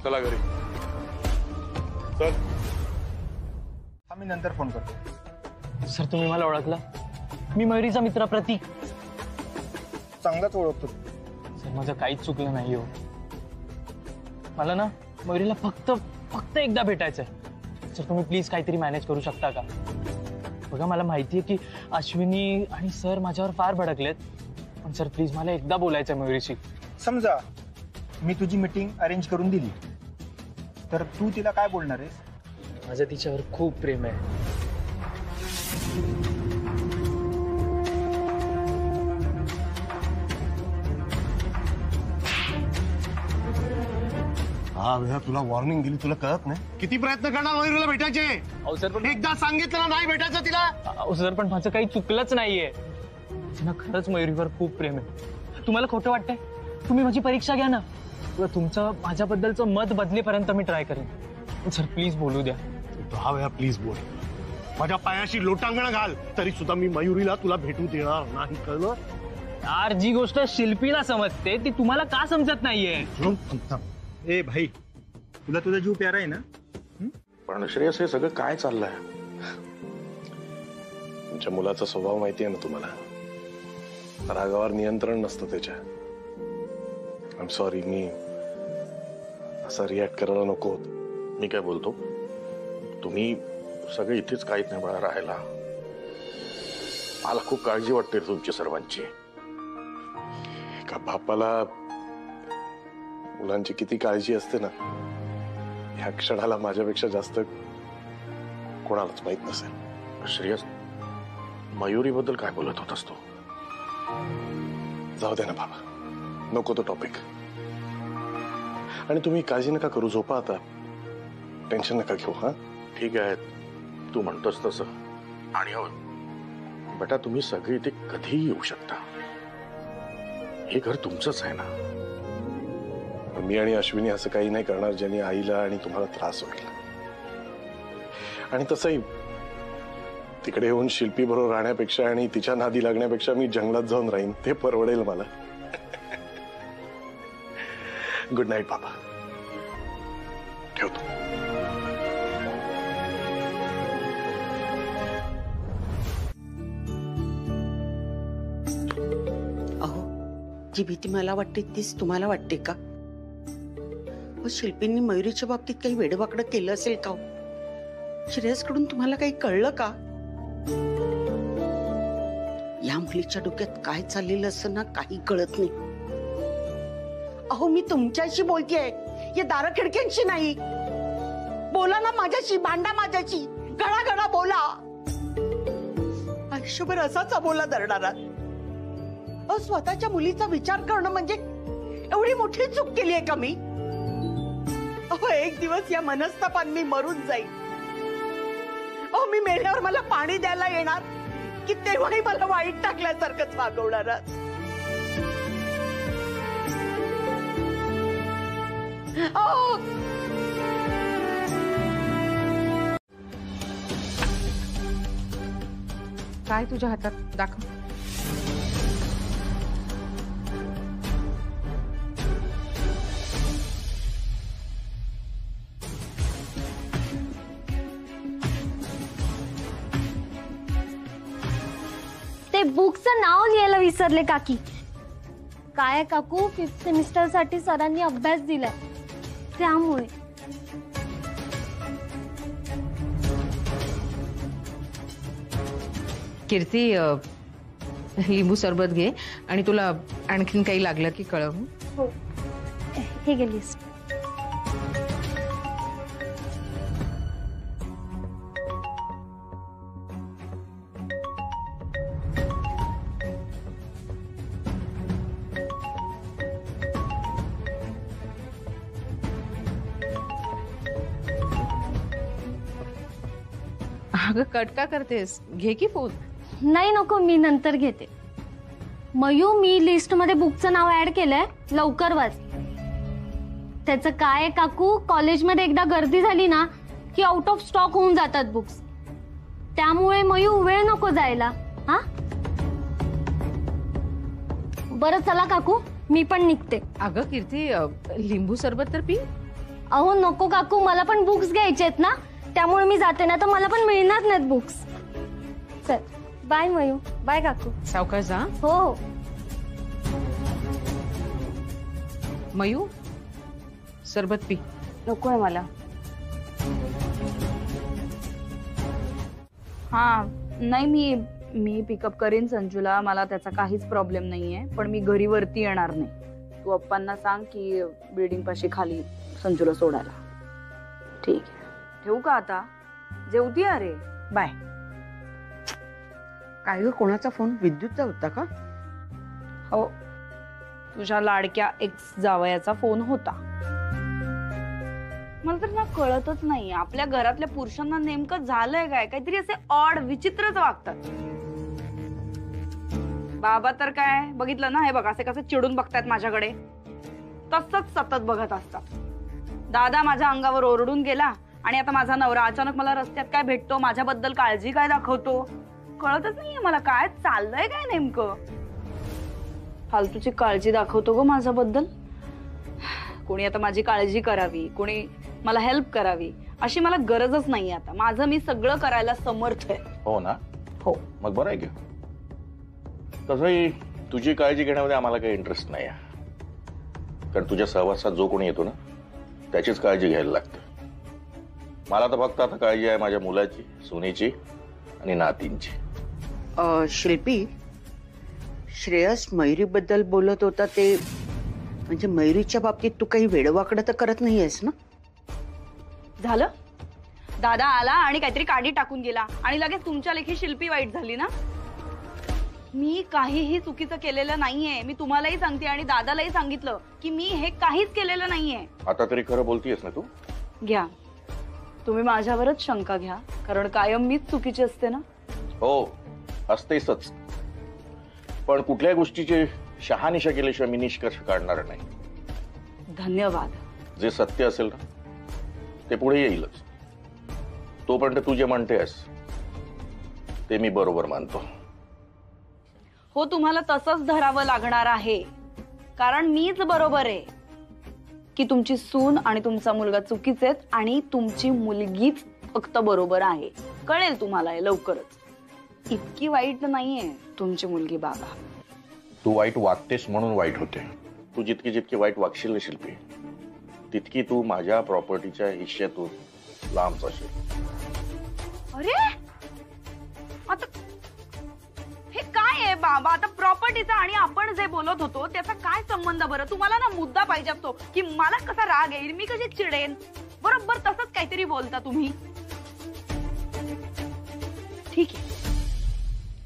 चला घरी चल. आम्ही नंतर फोन करतो. सर तुम्ही मला ओळखला? मी मयुरीचा मित्र प्रतीक. चांगलाच ओळखतो. सर माझं काहीच चुकलं नाही हो. मला ना मयुरीला फक्त एकदा भेटायचंय. सर तुम्ही प्लीज काहीतरी मॅनेज करू शकता का? बघा मला माहितीये की अश्विनी आणि सर माझ्यावर फार भडकलेत, पण सर प्लीज मला एकदा बोलायचंय मयुरीशी. समजा मी तुझी मीटिंग अरेंज करून दिली तर तू तिला काय बोलणार आहेस? माझं तिच्यावर खूप प्रेम आहे. हा वेळा तुला वॉर्निंग दिली, तुला कळत नाही? किती प्रयत्न करणार मयुरीला भेटायचे? अहो सर पण एकदा सांगितलं ना नाही भेटायचं तिला. अहो सर पण माझं काही चुकलंच नाहीये. ना खरंच मयुरीवर खूप प्रेम आहे. तुम्हाला खोटं वाटतंय? तुम्ही माझी परीक्षा घ्या ना. तुमचं माझ्याबद्दलचं मत बदलेपर्यंत मी ट्राय करेन. सर प्लीज बोलू द्या. 10 वेळा प्लीज बोल. माझ्या पायाशी लोटांगण घाल तरी सुद्धा मी मयुरीला तुला भेटू देणार नाही, कळलं? यार जी गोष्ट शिल्पीला समजते ती तुम्हाला का समजत नाहीये? ए भाई, तुला तुझा जीव प्यारा आहे ना? पण श्रेयस हे सगळं काय चाललंय? तुमच्या मुलाचा स्वभाव माहिती आहे ना तुम्हाला. रागावर नियंत्रण नसतं त्याच्या. आय एम सॉरी, मी असा रिॲक्ट करायला नको होत. मी काय बोलतो, तुम्ही सगळे इथेच काहीच नाही बळा राहायला. मला खूप काळजी वाटते तुमची सर्वांची. का बापाला मुलांची किती काळजी असते ना, ह्या क्षणाला माझ्यापेक्षा जास्त कोणालाच माहित नसेल. श्रेयस, मयुरीबद्दल काय बोलत होतास तू? जाऊ दे ना बाबा, नको तो टॉपिक. आणि तुम्ही काळजी नका करू, झोपा आता, टेन्शन नका घेऊ. हा ठीक आहे, तू म्हणतोस तसं. आणि हो बेटा, तुम्ही सगळे इथे कधीही येऊ शकता. हे घर तुमचंच आहे ना. मी आणि अश्विनी असं काही नाही करणार ज्यांनी आईला आणि तुम्हाला त्रास होईल. आणि तसंही तिकडे येऊन शिल्पी बरोबर राहण्यापेक्षा आणि तिच्या नादी लागण्यापेक्षा मी जंगलात जाऊन राहीन, ते परवडेल मला. गुड नाईट बाबा, ठेवतो. अहो, जी भीती मला वाटते तीच तुम्हाला वाटते का? शिल्पींनी मयुरीच्या बाबतीत काही वेडवाकडं केलं असेल का? श्रेयसकडून तुम्हाला काही कळलं का? या मुलीच्या डोक्यात काय चाललेलं असं ना काही कळत नाही. अहो, मी तुमच्याशी बोलतेय, या दार खिडक्यांशी नाही. बोला ना माझ्याशी, भांडा माझ्याशी, घडा बोला. आयुष्यभर असाच बोला धरणारा. अहो, स्वतःच्या मुलीचा विचार करणं म्हणजे एवढी मोठी चूक केली आहे का मी? अहो, एक दिवस या मनस्तापान मी मरून जाईल. अहो, मी मेल्यावर मला पाणी द्यायला येणार की तेव्हाही मला वाईट टाकल्यासारखंच वागवणार? काय तुझ्या हातात, दाखव. बुकचं नाव लिहायला विसरले काकी. काय काकू, 5th सेमिस्टर साठी सरांनी अभ्यास दिलाय त्यामुळे. कीर्ती, लिंबू सरबत घे आणि तुला आणखीन काही लागलं की कळव. हो, हे घे लिस्ट. अगं कट का करतेस, घे की फोन. नाही नको, मी नंतर घेते. मयू, मी लिस्ट मध्ये बुकचं नाव ऍड केलंय, लवकर वाच. त्याचं काय काकू, कॉलेजमध्ये एकदा गर्दी झाली ना की आउट ऑफ स्टॉक होऊन जातात बुक्स. त्यामुळे मयू वेळ नको जायला. हा बरं चला काकू, मी पण निघते. अगं कीर्ती, लिंबू सरबत तर पी. अहो नको काकू, मला पण बुक्स घ्यायचे आहेत ना, त्यामुळे मी जाते ना, तर मला पण मिळणार नाहीत बुक्स. चल बाय मयू. बाय काकू. सावकाश जा. हो हो. मयू, सरबत पी. नकोय मला. हा नाही, मी पिकअप करीन संजूला, मला त्याचा काहीच प्रॉब्लेम नाहीये. पण मी घरी वरती येणार नाही. तू अप्पांना सांग की बिल्डिंग पाशी खाली संजूला सोडायला. ठीक आहे, ठेवू का आता? जेवती. अरे बाय. काय ग, कोणाचा फोन? विद्युतचा होता का? हो, तुझ्या लाडक्या एक्स जावयाचा फोन होता. मला तर ना कळतच नाही, आपल्या घरातल्या पुरुषांना नेमकं झालंय काय, काहीतरी असे ऑड विचित्रच वागतात. बाबा तर काय, बघितलं ना, हे बघ असे कसे चिडून बघतायत माझ्याकडे, तसंच सतत बघत असतात. दादा माझ्या अंगावर ओरडून गेला आणि आता माझा नवरा अचानक मला रस्त्यात काय भेटतो, माझ्याबद्दल काळजी काय दाखवतो, कळतच नाहीये मला काय चाललंय काय नेमकं. फालतूची काळजी दाखवतो ग माझ्याबद्दल. कोणी आता माझी काळजी करावी, कोणी मला हेल्प करावी अशी मला गरजच नाही. आता माझं मी सगळं करायला समर्थ आहे. हो ना? हो. मग बरं आहे की. तसंही तुझी काळजी घेण्यामध्ये आम्हाला काही इंटरेस्ट नाही आहे, कारण तुझ्या सहवासात जो कोणी येतो ना त्याचीच काळजी घ्यायला लागते. मला तर फक्त आता काळजी आहे माझ्या मुलाची, सुनेची आणि नातींची. शिल्पी, श्रेयस मयुरी बद्दल बोलत होता, ते म्हणजे मयुरीच्या बाबतीत तू काही वेडवाकडं तर करत नाहीयेस ना? झालं, दादा आला आणि काहीतरी काडी टाकून गेला आणि लगेच तुमच्या लेखी शिल्पी वाईट झाली ना. मी काहीही चुकीचं केलेलं नाहीये. मी तुम्हालाही सांगते आणि दादालाही सांगितलं की मी हे काहीच केलेलं नाहीये. आता तरी खरं बोलतीयस ना तू? घ्या, तुम्ही माझ्यावरच शंका घ्या, कारण कायम मीच चुकीची असते ना. हो, असतेसच. पण कुठल्याही गोष्टीची शहानिशा केल्याशिवाय मी निष्कर्ष काढणार नाही. धन्यवाद. जे सत्य असेल ना ते पुढे येईलच. तोपर्यंत तू जे म्हणतेस ते मी बरोबर मानतो. हो, तुम्हाला तसंच धरावं लागणार आहे, कारण मीच बरोबर आहे की तुमची सून आणि तुमचा मुलगा चुकीचे आणि तुमची मुलगीच फक्त बरोबर आहे. कळेल तुम्हाला हे लवकरच. इतकी वाईट नाहीये तुमची मुलगी बाबा. तू वाईट वागतेस म्हणून वाईट होते. तू जितकी जितकी वाईट वागशील ना शिल्पी, तितकी तू माझ्या प्रॉपर्टीच्या हिश्श्यातून लांब जाशील. अरे आता हे काय आहे बाबा? आता प्रॉपर्टीचा आणि आपण जे बोलत होतो त्याचा काय संबंध बरं? तुम्हाला ना मुद्दा पाहिजे असतो की मला कसा राग येईल, मी कशी चिडेन. बरोबर तसंच काहीतरी बोलता तुम्ही. ठीक आहे,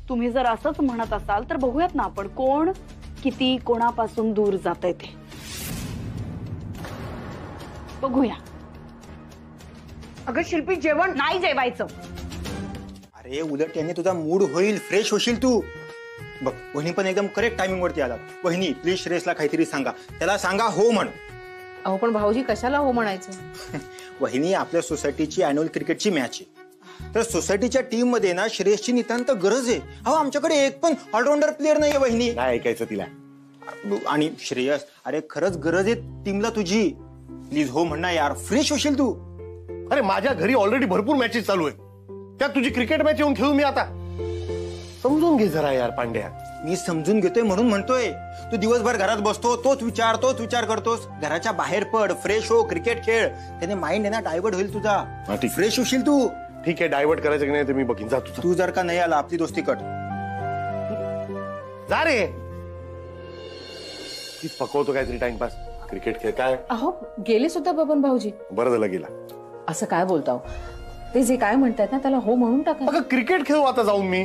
तुम्ही जर असंच म्हणत असाल तर बघूयात ना आपण कोण किती कोणापासून दूर जातंय ते. बघूया. अगं शिल्पी, जेवण नाही जेवायचं. अरे उलट याने तुझा मूड होईल, फ्रेश होशील तू. बघ, वहिनी पण एकदम करेक्ट टायमिंग वरती आला. वहिनी प्लीज श्रेयसला काहीतरी सांगा, त्याला सांगा हो म्हण. अहो पण भाऊजी कशाला हो म्हणायचं? वहिनी, आपल्या सोसायटीची अॅन्युअल क्रिकेटची मॅच आहे, तर सोसायटीच्या टीम मध्ये ना श्रेयसची नितांत गरज आहे. अहो आमच्याकडे एक पण ऑलराऊंडर प्लेअर नाहीये वहिनी. काय ऐकायचं तिला? आणि श्रेयस, अरे खरंच गरज आहे टीमला तुझी. प्लीज हो म्हणा यार, फ्रेश होशील तू. अरे माझ्या घरी ऑलरेडी भरपूर मॅचेस चालू आहे, त्यात तुझी क्रिकेट मॅच येऊन खेळू मी आता? समजून घे जरा यार पांड्या. मी समजून घेतोय म्हणून म्हणतोय. तू दिवसभर घरात बसतो, तोच विचार करतोस. घराच्या बाहेर पड, फ्रेश हो, क्रिकेट खेळ. त्याने माइंड आहे ना डायव्हर्ट होईल तुझा. फ्रेश होशील तू. ठीक आहे, डायव्हर्ट करायचं की नाही ते मी बघीन. जा तू जर का नाही आला आपली दोस्ती कट. जा रे. तीच पकवतो काहीतरी टाइमपास. क्रिकेट खेळ काय? अहो गेले सुद्धा बबन भाऊजी. बरं झालं गेला. असं काय बोलताव? ते जे काय म्हणतात ना त्याला हो म्हणून टाका. क्रिकेट खेळू आता जाऊन मी.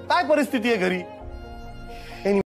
काय परिस्थिती आहे घरी?